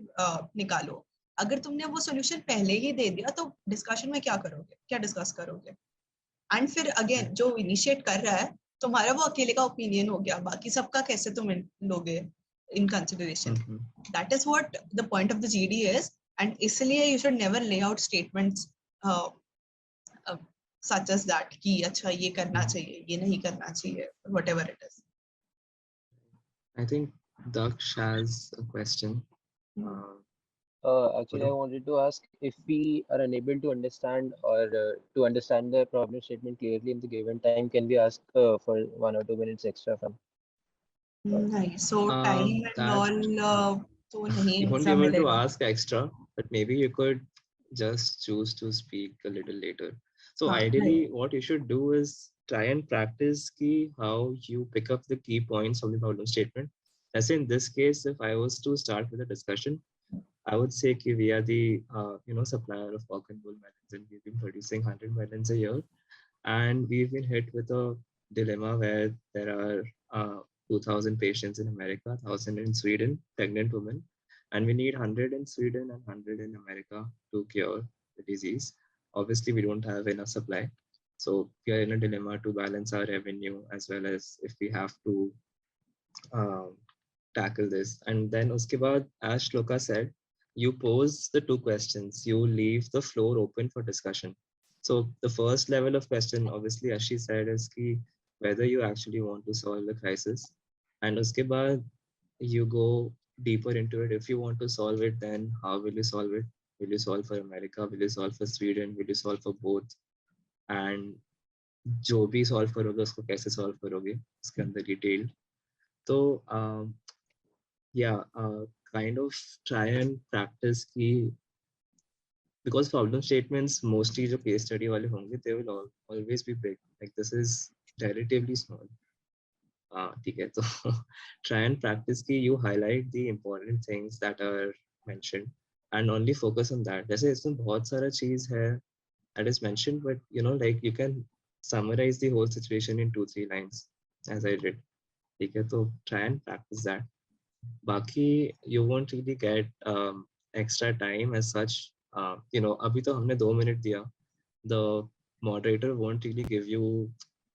Speaker 4: निकालो, अगर तुमने वो solution पहले ही दे दिया तो discussion में क्या करोगे, क्या discuss करोगे? And फिर again जो initiate कर रहा है तुम्हारा वो अकेले का opinion हो गया, बाकी सबका कैसे तुम लोगे in consideration. That is what the point of the GD is, and इसलिए you should never lay out statements such as that कि अच्छा ये करना चाहिए, ये नहीं करना चाहिए, whatever it is.
Speaker 2: I think Daksh has a question.
Speaker 8: Actually, I wanted to ask if we are unable to understand or to understand the problem statement clearly in the given time, can we ask for 1 or 2 minutes extra from?
Speaker 4: Nice. So time and all.
Speaker 2: You won't be able to ask extra, but maybe you could just choose to speak a little later. So ideally, what you should do is try and practice how you pick up the key points of the problem statement. As in this case, if I was to start with a discussion, I would say we are the supplier of pork and bull melons, and we've been producing 100 melons a year, and we've been hit with a dilemma where there are 2,000 patients in America, 1,000 in Sweden, pregnant women, and we need 100 in Sweden and 100 in America to cure the disease. Obviously, we don't have enough supply, so we are in a dilemma to balance our revenue as well as if we have to tackle this. And then uske baad, as Shloka said, you pose the 2 questions, you leave the floor open for discussion. So the first level of question, obviously, as she said, is whether you actually want to solve the crisis. And uske baad, you go deeper into it. If you want to solve it, then how will you solve it? Will you solve for America? Will you solve for Sweden? Will you solve for both? And जो भी solve करोगे उसको कैसे solve करोगे उसके अंदर detailed. तो yeah, kind of try and practice की, because problem statements mostly जो case study वाले होंगे, they will always be big. Like this is relatively small. ठीक है, तो try and practice कि you highlight the important things that are mentioned and only focus on that. जैसे इसमें बहुत सारा चीज है that is mentioned, but you know, like you can summarize the whole situation in 2-3 lines as I did. ठीक है, तो try and practice that. बाकी you won't really get extra time as such. You know, अभी तो हमने 2 minute दिया. The moderator won't really give you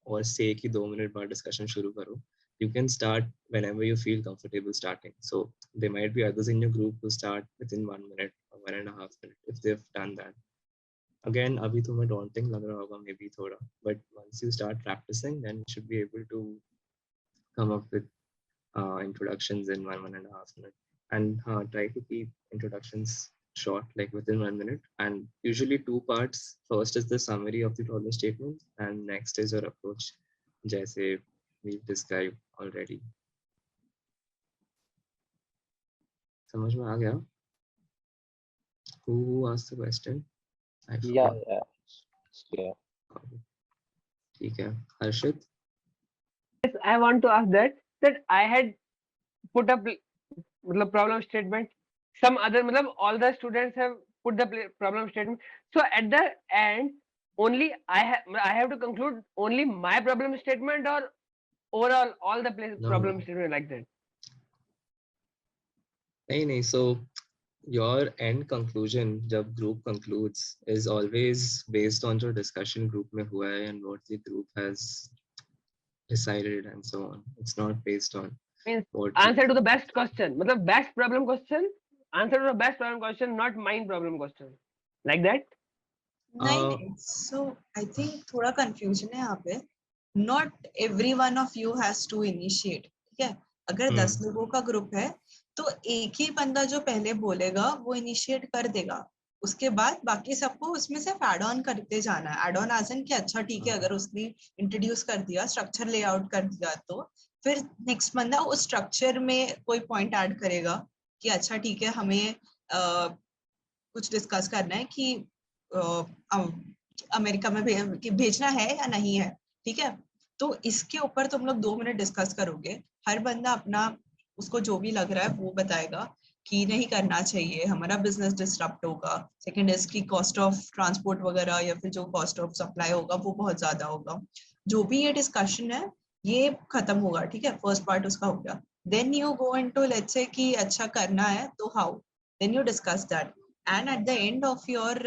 Speaker 2: or say कि 2 minute बाद discussion शुरू करो. You can start whenever you feel comfortable starting. So there might be others in your group who start within 1 minute or 1.5 minutes if they've done that. Again, अभी तुम्हें daunting लग रहा होगा maybe थोड़ा, but once you start practicing, then you should be able to come up with introductions in 1.5 minutes. And try to keep introductions short, like within 1 minute. And usually 2 parts. First is the summary of the problem statement, and next is your approach, जैसे we've described already. समझ में आ गया? Who asked the question? I forgot.
Speaker 8: Yeah.
Speaker 2: ठीक है, Harshit.
Speaker 5: Yes, I want to ask that I had put up problem statement. Some other all the students have put the problem statement. So at the end, only I have to conclude only my problem statement, or overall all the problem statement like that.
Speaker 2: नहीं, so your end conclusion जब group concludes is always based on जो discussion group में हुआ है and what the group has decided and so on. It's not based on
Speaker 5: answer to the best question, best problem question, answer to the best problem question, not mind problem question, like that.
Speaker 4: नहीं, so I think थोड़ा confusion है यहाँ पे. Not every one of you has to initiate. ठीक है, अगर 10 लोगों का ग्रुप है तो एक ही बंदा जो पहले बोलेगा वो इनिशिएट कर देगा. उसके बाद बाकी सबको उसमें सिर्फ एड ऑन करते जाना है. एड ऑन आसन कि अच्छा ठीक है, अगर उसने इंट्रोड्यूस कर दिया, स्ट्रक्चर लेआउट कर दिया, तो फिर नेक्स्ट बंदा उस स्ट्रक्चर में कोई पॉइंट ऐड करेगा कि अच्छा ठीक है, हमें कुछ डिस्कस करना है कि अमेरिका में भेजना है या नहीं है. ठीक है, तो इसके ऊपर तुम लोग 2 मिनट डिस्कस करोगे. हर बंदा अपना उसको जो भी लग रहा है वो बताएगा कि नहीं करना चाहिए, हमारा बिजनेस डिस्टर्ब होगा. सेकंड इसकी कॉस्ट ऑफ ट्रांसपोर्ट वगैरह या फिर जो कॉस्ट ऑफ सप्लाई होगा वो बहुत ज्यादा होगा. जो भी ये डिस्कशन है ये खत्म होगा. ठीक है, फर्स्ट पार्ट उसका हो गया. Then you go into let's say कि अच्छा करना है तो how, then you discuss that. And at the end of your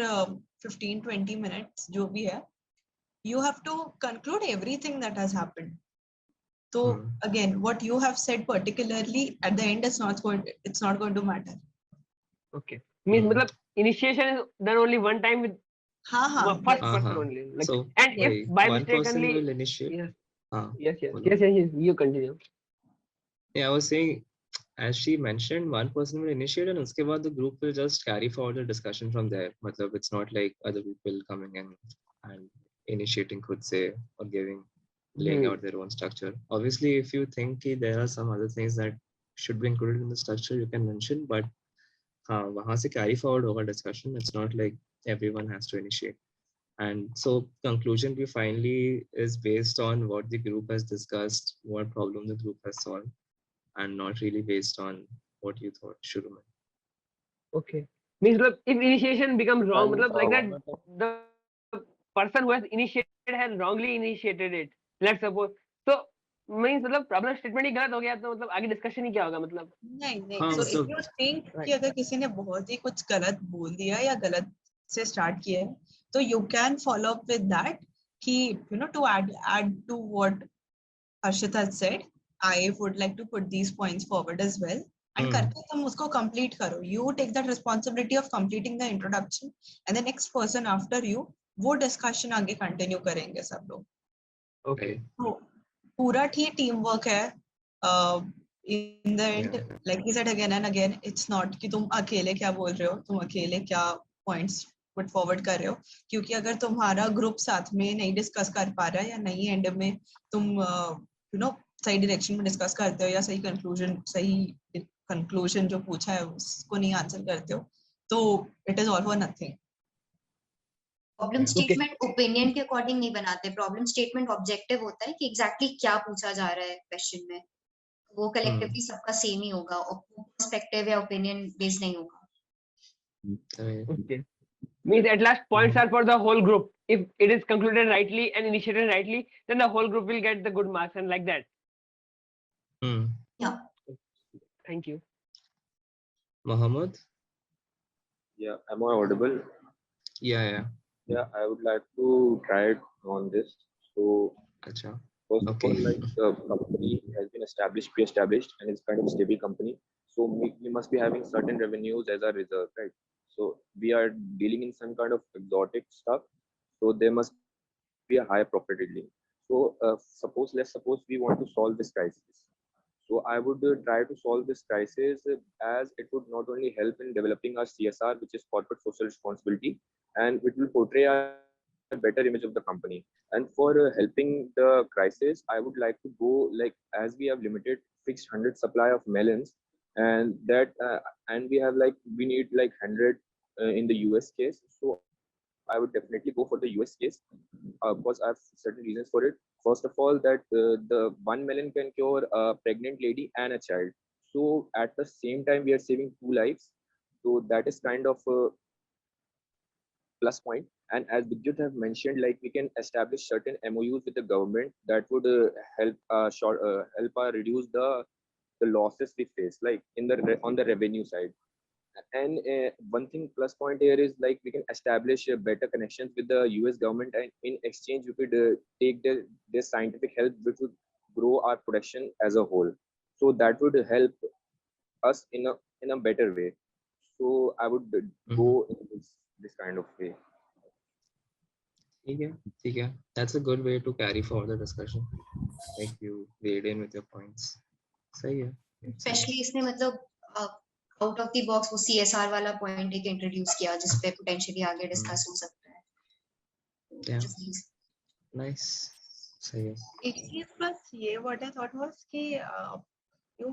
Speaker 4: 15-20 minutes जो भी है, you have to conclude everything that has happened. So again, what you have said particularly at the end is it's not going to matter.
Speaker 5: Okay, means initiation is done only one time with first person only. Like,
Speaker 2: so
Speaker 5: and if by mistakenly
Speaker 2: will initiate.
Speaker 5: Yes, you continue.
Speaker 2: Yeah, I was saying, as she mentioned, one person will initiate and uske baad the group will just carry forward the discussion from there. Matlab, it's not like other people coming in and initiating khud se or laying out their own structure. Obviously, if you think there are some other things that should be included in the structure, you can mention, but wahan se carry forward hoga discussion. It's not like everyone has to initiate. And so conclusion we finally is based on what the group has discussed, what problem the group has solved, and not really based on what you thought should have.
Speaker 5: Okay, means if initiation becomes wrong, like that the person who has initiated has wrongly initiated it, let's suppose, so means problem statement ही गलत हो गया तो आगे discussion ही क्या होगा
Speaker 4: नहीं. So if you think कि अगर किसी ने बहुत ही कुछ गलत बोल दिया या गलत से स्टार्ट किया है, तो you can follow up with that कि to add to what Harshit has said, I would like to put these points forward as well. And करके तुम उसको complete करो. You take that responsibility of completing the introduction, and the next person after you वो discussion आगे continue करेंगे सब लोग.
Speaker 5: Okay.
Speaker 4: तो पूरा ठीक टीम वर्क है. in the end,
Speaker 2: Yeah.
Speaker 4: like he said again and again, it's not कि तुम अकेले क्या बोल रहे हो, तुम अकेले क्या points put forward कर रहे हो, क्योंकि अगर तुम्हारा ग्रुप साथ में नहीं डिस्कस कर पा रहा है या नहीं एंड में तुम सही डायरेक्शन में डिस्कस करते हो या सही कंक्लूजन जो पूछा है उसको नहीं आंसर करते हो, तो it is all for nothing.
Speaker 3: Problem statement opinion के अकॉर्डिंग नहीं बनाते. प्रॉब्लम स्टेटमेंट ऑब्जेक्टिव होता है कि एग्जैक्टली क्या पूछा जा रहा है क्वेश्चन में. वो कलेक्टिवली सबका सेम ही होगा, पर्सपेक्टिव या ओपिनियन बेस्ड नहीं होगा.
Speaker 5: Okay. Means at last points are for the whole group. If it is concluded rightly and initiated rightly, then the whole group will get the good marks and like that.
Speaker 3: Yeah.
Speaker 5: Thank you.
Speaker 2: Mohammed?
Speaker 9: Yeah, am I audible?
Speaker 2: Yeah.
Speaker 9: Yeah, I would like to try it on this. So,
Speaker 2: Acha.
Speaker 9: first
Speaker 2: Okay.
Speaker 9: of all, like the company has been established, pre-established, and it's kind of a stable company. So we must be having certain revenues as a reserve, right? So we are dealing in some kind of exotic stuff. So there must be a high profit yielding. So let's suppose we want to solve this crisis. So I would try to solve this crisis as it would not only help in developing our CSR, which is corporate social responsibility, and it will portray a better image of the company. And for helping the crisis, I would like to go like as we have limited fixed 100 supply of melons, and that and we have like we need like 100 in the US case. So I would definitely go for the US case because I have certain reasons for it. First of all, that the 1 million can cure a pregnant lady and a child. So at the same time, we are saving 2 lives. So that is kind of a plus point. And as Vidyut have mentioned, like we can establish certain MOUs with the government that would help reduce the losses we face, like in on the revenue side. And one thing plus point here is like we can establish better connections with the US government, and in exchange we could take their scientific help, which would grow our production as a whole. So that would help us in a better way. So I would go in this kind of way.
Speaker 2: Okay. That's a good way to carry forward the discussion. Like you weighed in with your points. सही है.
Speaker 3: Specially इसने मतलब out of the box वो CSR वाला point एक introduce किया जिस पे पोटेंशियली आगे डिस्कस हो सकता है.
Speaker 2: Yeah. Nice. सही है.
Speaker 4: एक चीज प्लस ये व्हाट आई थॉट वाज कि you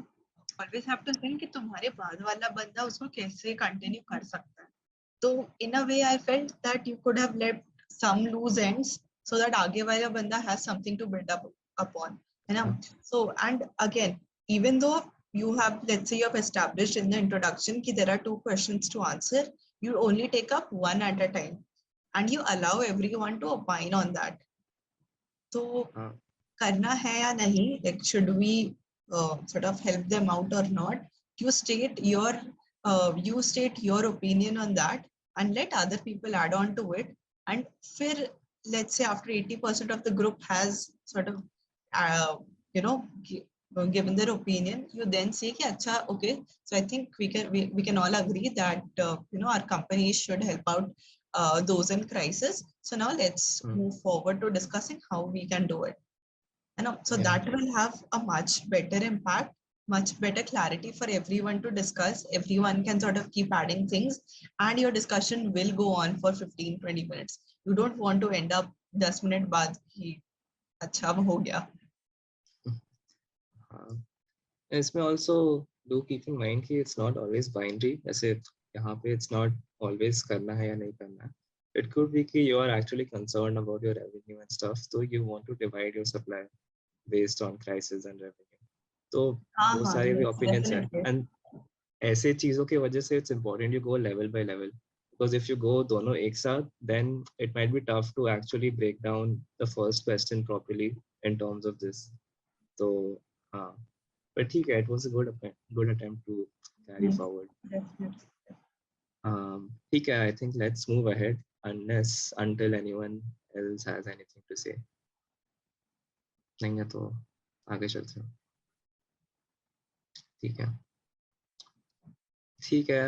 Speaker 4: always have to think कि तुम्हारे बाद वाला बंदा उसको कैसे कंटिन्यू कर सकता है. तो in a way I felt that you could have left some loose ends so that आगे वाला बंदा has something to build up upon, है ना. So and again, even though you have, let's say you have established in the introduction कि there are 2 questions to answer, you only take up one at a time and you allow everyone to opine on that. तो करना है या नहीं, like should we sort of help them out or not, you state your opinion on that and let other people add on to it. And फिर let's say after 80% of the group has sort of given their opinion, you then say कि अच्छा, okay, so I think we can all agree that our company should help out those in crisis. So now let's move forward to discussing how we can do it. So that will have a much better impact, much better clarity for everyone to discuss. Everyone can sort of keep adding things and your discussion will go on for 15-20 minutes. You don't want to end up 10 minute बाद कि अच्छा अब हो गया.
Speaker 2: इसमें also do keep in mind कि it's not always binary. जैसे यहाँ पे it's not always करना है या नहीं करना है. It could be कि you are actually concerned about your revenue and stuff, so you want to divide your supply based on crisis and revenue. तो वो सारे भी opinions हैं. And ऐसे चीजों की वजह से it's important you go level by level. Because if you go दोनों एक साथ, then it might be tough to actually break down the first question properly in terms of this. So, but ठीक है, it was a good attempt to carry forward. ठीक है, I think let's move ahead until anyone else has anything to say. नहीं है तो आगे चलते हैं. ठीक है.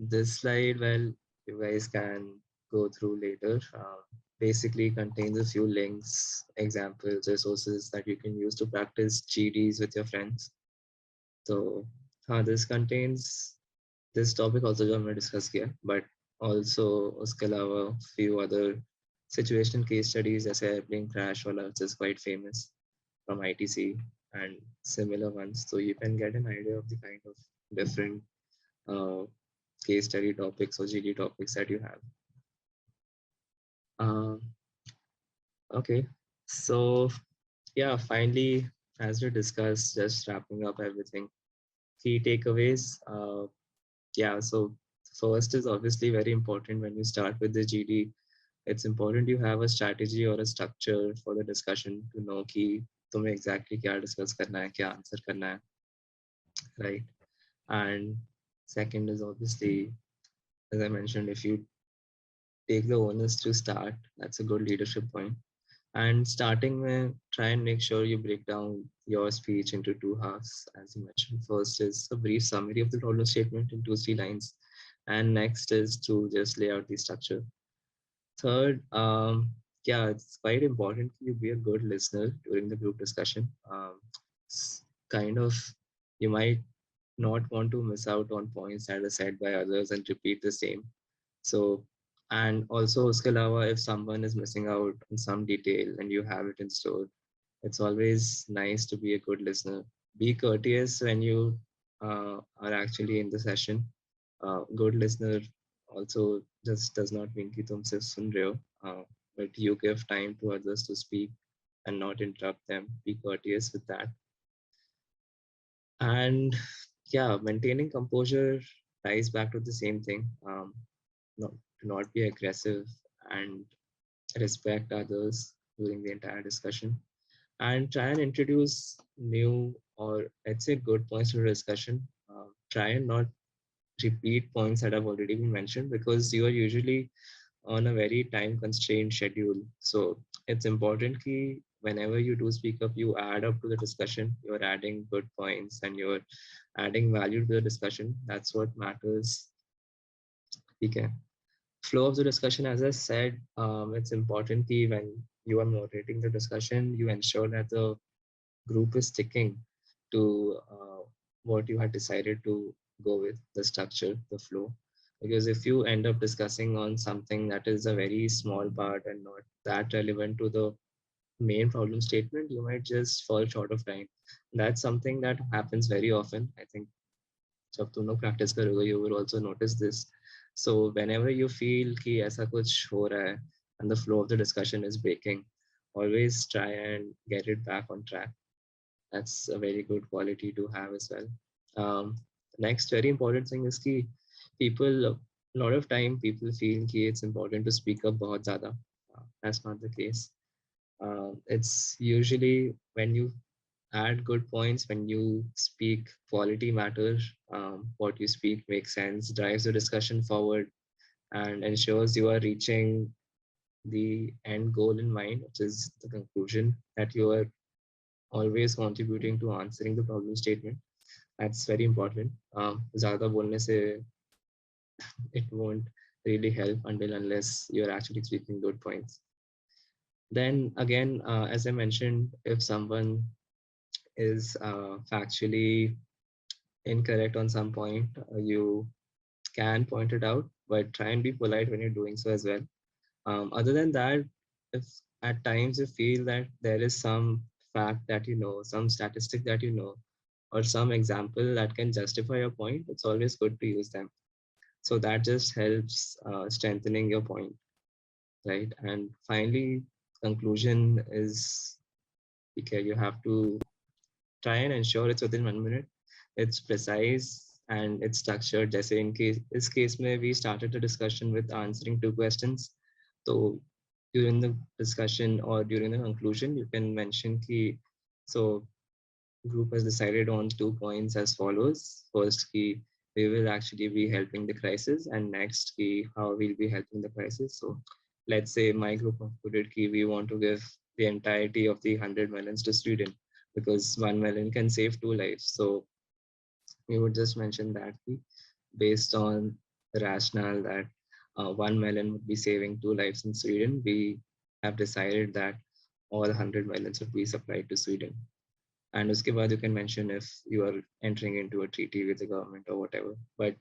Speaker 2: This slide, well, you guys can go through later. Basically contains a few links, examples, resources that you can use to practice GDs with your friends. So this contains this topic also जो हमने discuss किया, but also उसके अलावा few other situational case studies जैसे airplane crash वाला, which is quite famous from ITC and similar ones. So you can get an idea of the kind of different uh, case study topics or GD topics that you have. Okay, so yeah, finally, as we discussed, just wrapping up everything, key takeaways. Yeah, so first is obviously very important when you start with the GD. It's important you have a strategy or a structure for the discussion to know कि तुम्हें exactly क्या discuss करना है, क्या answer करना है, right? And second is obviously, as I mentioned, if you take the onus to start, that's a good leadership point. And starting with, try and make sure you break down your speech into two halves, as you mentioned. First is a brief summary of the problem statement in 2-3 lines. And next is to just lay out the structure. Third, yeah, it's quite important you be a good listener during the group discussion. Kind of, you might not want to miss out on points that are said by others and repeat the same. So, and also uske alawa, if someone is missing out on some detail and you have it in store, it's always nice to be a good listener. Be courteous when you are actually in the session. Good listener also just does not mean कि तुम सिर्फ सुन रहे हो, but you give time to others to speak and not interrupt them. Be courteous with that. And yeah, maintaining composure ties back to the same thing. Not, to not be aggressive and respect others during the entire discussion, and try and introduce new or let's say good points to the discussion. Try and not repeat points that have already been mentioned because you are usually on a very time constrained schedule. So it's important that whenever you do speak up, you add up to the discussion, you're adding good points and you're adding value to the discussion. That's what matters. Okay. Flow of the discussion, as I said, it's important that when you are moderating the discussion, you ensure that the group is sticking to what you had decided to go with, the structure, the flow. Because if you end up discussing on something that is a very small part and not that relevant to the main problem statement, you might just fall short of time. That's something that happens very often. I think जब तुम लोग practice करोगे, you will also notice this. So whenever you feel कि ऐसा कुछ हो रहा है and the flow of the discussion is breaking, always try and get it back on track. That's a very good quality to have as well. Next very important thing is कि people, a lot of time people feel कि it's important to speak up बहुत ज़्यादा. That's not the case. It's usually when you add good points, when you speak, quality matters. What you speak makes sense, drives the discussion forward, and ensures you are reaching the end goal in mind, which is the conclusion that you are always contributing to answering the problem statement. That's very important. ज़्यादा बोलने से it won't really help until unless you're actually speaking good points. Then again, as I mentioned, if someone is factually incorrect on some point, you can point it out, but try and be polite when you're doing so as well. Other than that, if at times you feel that there is some fact that you know, some statistic that you know, or some example that can justify your point, it's always good to use them. So that just helps strengthening your point, right? And finally, conclusion is, okay, you have to try and ensure it's within 1 minute. It's precise and it's structured. Just in case, this case, we started the discussion with answering 2 questions. So during the discussion or during the conclusion, you can mention key. So group has decided on 2 points as follows. First key, we will actually be helping the crisis, and next key, how we'll be helping the crisis. So let's say my group concluded key, we want to give the entirety of the 100 melons to Sweden because 1 melon can save 2 lives. So we would just mention that key based on the rationale that 1 melon would be saving 2 lives in Sweden. We have decided that all 100 melons would be supplied to Sweden. And uske baad you can mention if you are entering into a treaty with the government or whatever. But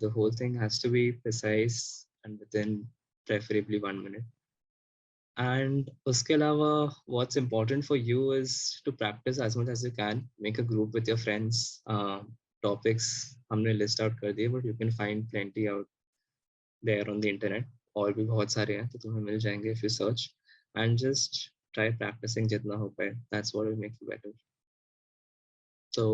Speaker 2: the whole thing has to be precise and within preferably 1 minute. And uske alawa, what's important for you is to practice as much as you can. Make a group with your friends. Topics हमने list out कर दिए, but you can find plenty out there on the internet. और भी बहुत सारे हैं तो तुम्हें मिल जाएंगे if you search. And just try practicing जितना हो पाए. That's what will make you better. So,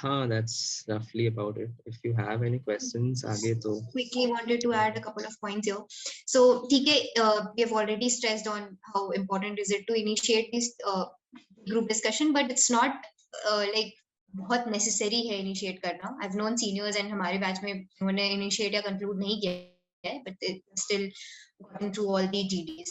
Speaker 2: that's roughly about it. If you have any questions, आगे तो.
Speaker 3: Quickly wanted to add a couple of points here. So, TK, we have already stressed on how important is it to initiate this group discussion, but it's not like बहुत necessary है initiate करना. I've known seniors and हमारे batch में उन्होंने initiate या conclude नहीं किया है, but it still gotten through all the GDs.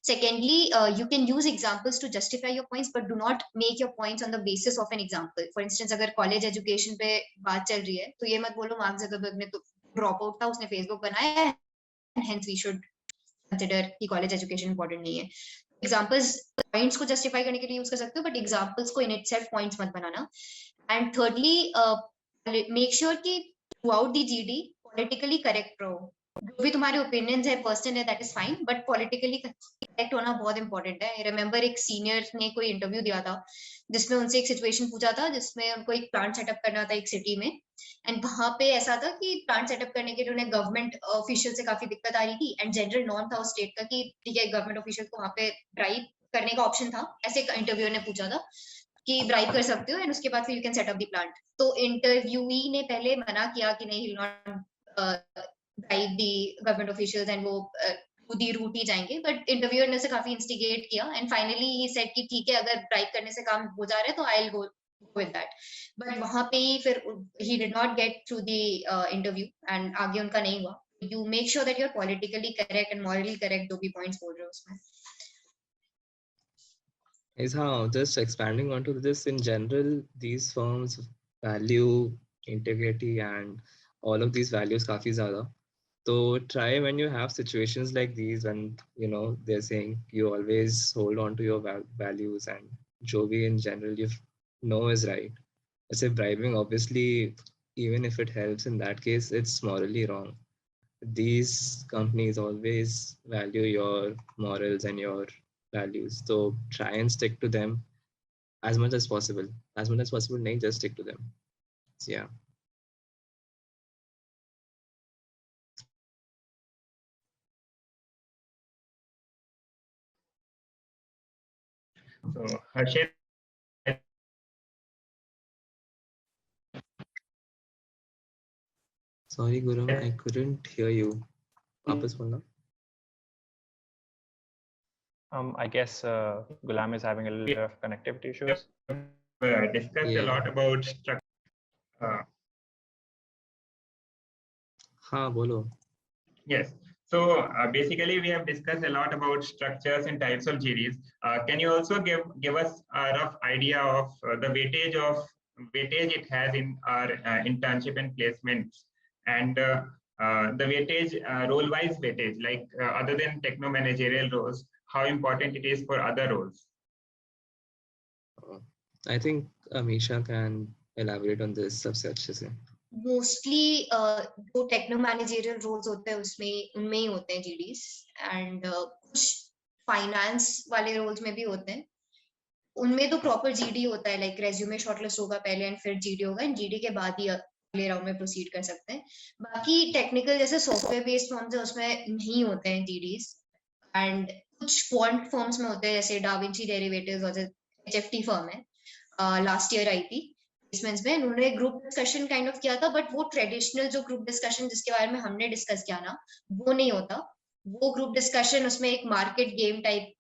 Speaker 3: Secondly, you can use examples to justify your points, but do not make your points on the basis of an example. For instance, अगर college education पे बात चल रही है, तो ये मत बोलो मार्क ज़करबर्ग ने तो drop out था, उसने Facebook बनाया है, and hence we should consider कि college education important नहीं है. Examples points को justify करने के लिए use कर सकते हो, but examples को in itself points मत बनाना. And thirdly, make sure कि throughout the GD politically correct रहो. जो भी तुम्हारे ओपिनियंस है पर्सनल है that is fine but politically correct होना बहुत इंपॉर्टेंट है. आई रिमेंबर एक सीनियर ने कोई इंटरव्यू दिया था जिसमें उनसे एक सिचुएशन पूछा था जिसमें उनको एक प्लांट सेटअप करना था एक सिटी में, एंड वहां पे ऐसा था कि प्लांट सेटअप करने के लिए उन्हें गवर्नमेंट ऑफिशियल से काफी दिक्कत आ रही थी एंड जनरल नॉर्म था उस स्टेट का कि ठीक है गवर्नमेंट ऑफिशियल को वहां पे ब्राइब करने का ऑप्शन था. ऐसे इंटरव्यूअर ने पूछा था कि ब्राइब कर सकते हो एंड उसके बाद फिर you can set up the plant. तो इंटरव्यूई ने पहले मना किया कि नहीं, not bribe the government officials and वो to the route ही जाएंगे, but interviewer ने से काफी instigate किया and finally he said कि ठीक है अगर bribe करने से काम हो जा रहा है तो I'll go with that. But वहाँ पे ही फिर he did not get through the interview and आगे उनका नहीं हुआ. You make sure that you're politically correct and morally correct जो भी points बोल रहे हो उसमें.
Speaker 2: Is how just expanding onto this in general, these firms value integrity and all of these values काफी ज़्यादा. So try when you have situations like these when they're saying you always hold on to your values and jo bhi in general you know is right. I say bribing, obviously, even if it helps in that case, it's morally wrong. These companies always value your morals and your values. So try and stick to them as much as possible. As much as possible, nahi, just stick to them. So, yeah.
Speaker 10: So, Harshit.
Speaker 2: Sorry, Guru, I couldn't hear you. Wapas bolna.
Speaker 11: I guess Ghulam is having a little bit of connectivity issues.
Speaker 10: Discussed a lot about structure.
Speaker 2: Bolo.
Speaker 10: Yes. So basically, we have discussed a lot about structures and types of GDs. Can you also give us a rough idea of the weightage it has in our internship and placements, and the weightage, role-wise weightage, like other than techno-managerial roles, how important it is for other roles?
Speaker 2: I think Amisha can elaborate on this सबसे अच्छे से.
Speaker 3: Mostly जो techno managerial roles होते हैं उसमें उनमें ही होते हैं जीडीज एंड कुछ फाइनेंस वाले रोल्स में भी होते हैं. उनमें तो प्रॉपर जीडी होता है, लाइक रेज्यूमे शॉर्टलिस्ट होगा पहले एंड फिर जीडी होगा एंड जीडी के बाद ही अगले राउंड में प्रोसीड कर सकते हैं. बाकी टेक्निकल जैसे सॉफ्टवेयर बेस्ड फॉर्म्स है उसमें नहीं होते हैं जीडीज एंड कुछ क्वांट फॉर्म्स में होते हैं जैसे डाविंची डेरिवेटिव्स और एचएफटी फर्म है लास्ट ईयर आई थी प्लेसमेंट्स में उन्होंने ग्रुप डिस्कशन काइंड ऑफ किया था, बट वो ट्रेडिशनल जो ग्रुप डिस्कशन जिसके बारे में हमने डिस्कस किया ना वो नहीं होता. वो ग्रुप डिस्कशन उसमें एक मार्केट गेम टाइप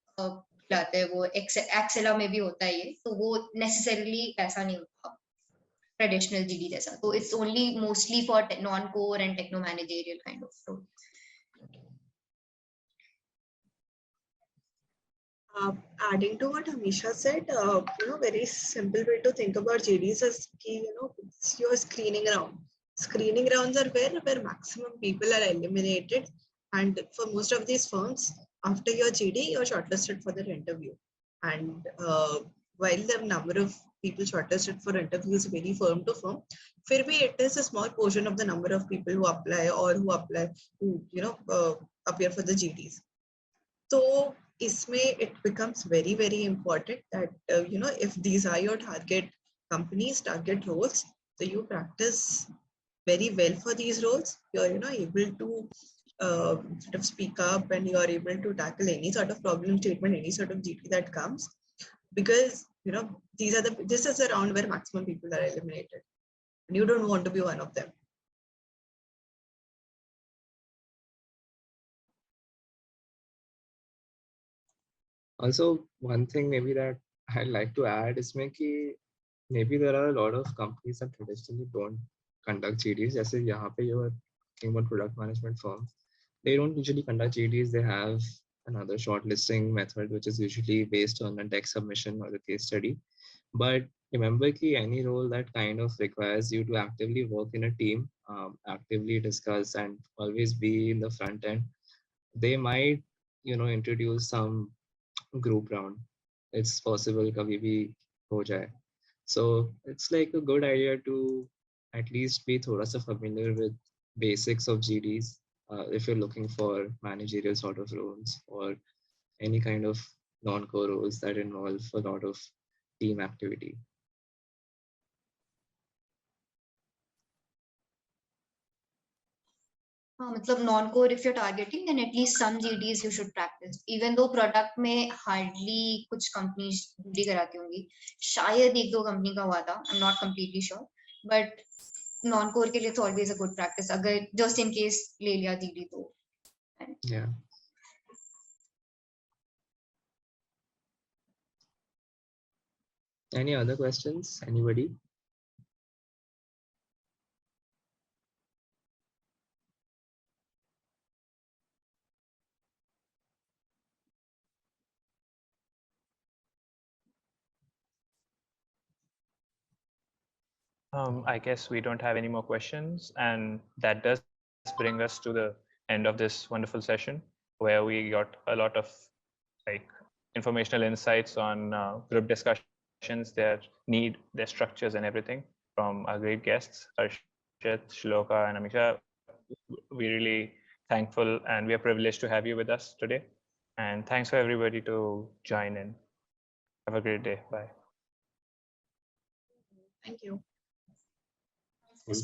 Speaker 3: लाते हैं, वो एक्सेला में भी होता है ये, तो वो नेसेसरीली ऐसा नहीं होता ट्रेडिशनल जीडी जैसा. तो it's only mostly for non core and techno managerial kind of role.
Speaker 4: Adding to what Amisha said, very simple way to think about GDs is it's your screening round. Screening rounds are where maximum people are eliminated, and for most of these firms, after your GD, you're shortlisted for their interview. And while the number of people shortlisted for interview is very firm to firm, फिर भी it is a small portion of the number of people who apply who appear for the GDs. So इसमें it becomes very, very important that if these are your target companies, target roles, so you practice very well for these roles. You're able to sort of speak up, and you're able to tackle any sort of problem statement, any sort of GT that comes, because this is a round where maximum people are eliminated, and you don't want to be one of them.
Speaker 2: Also, one thing maybe that I'd like to add is maybe there are a lot of companies that traditionally don't conduct GDs. Just as you are talking about product management firms, they don't usually conduct GDs. They have another shortlisting method, which is usually based on a tech submission or a case study. But remember any role that kind of requires you to actively work in a team, actively discuss, and always be in the front end, they might introduce some group round. It's possible kabhi bhi ho jaye. So it's like a good idea to at least be thoda sa familiar with basics of GDs if you're looking for managerial sort of roles or any kind of non-core roles that involve a lot of team activity.
Speaker 3: Non-core, if you're targeting, then at least some GDs you should practice. Even though product में hardly कुछ companies GD कराती होंगी, शायद एक दो company का हुआ था, I'm not completely sure, but non-core के लिए it's always a good practice. अगर just in case ले लिया GD तो.
Speaker 2: Yeah. Any other questions? Anybody?
Speaker 11: I guess we don't have any more questions, and that does bring us to the end of this wonderful session, where we got a lot of informational insights on group discussions, their need, their structures, and everything from our great guests, Harshit, Shloka, and Amisha. We're really thankful, and we are privileged to have you with us today. And thanks for everybody to join in. Have a great day. Bye.
Speaker 4: Thank you.
Speaker 2: Cool.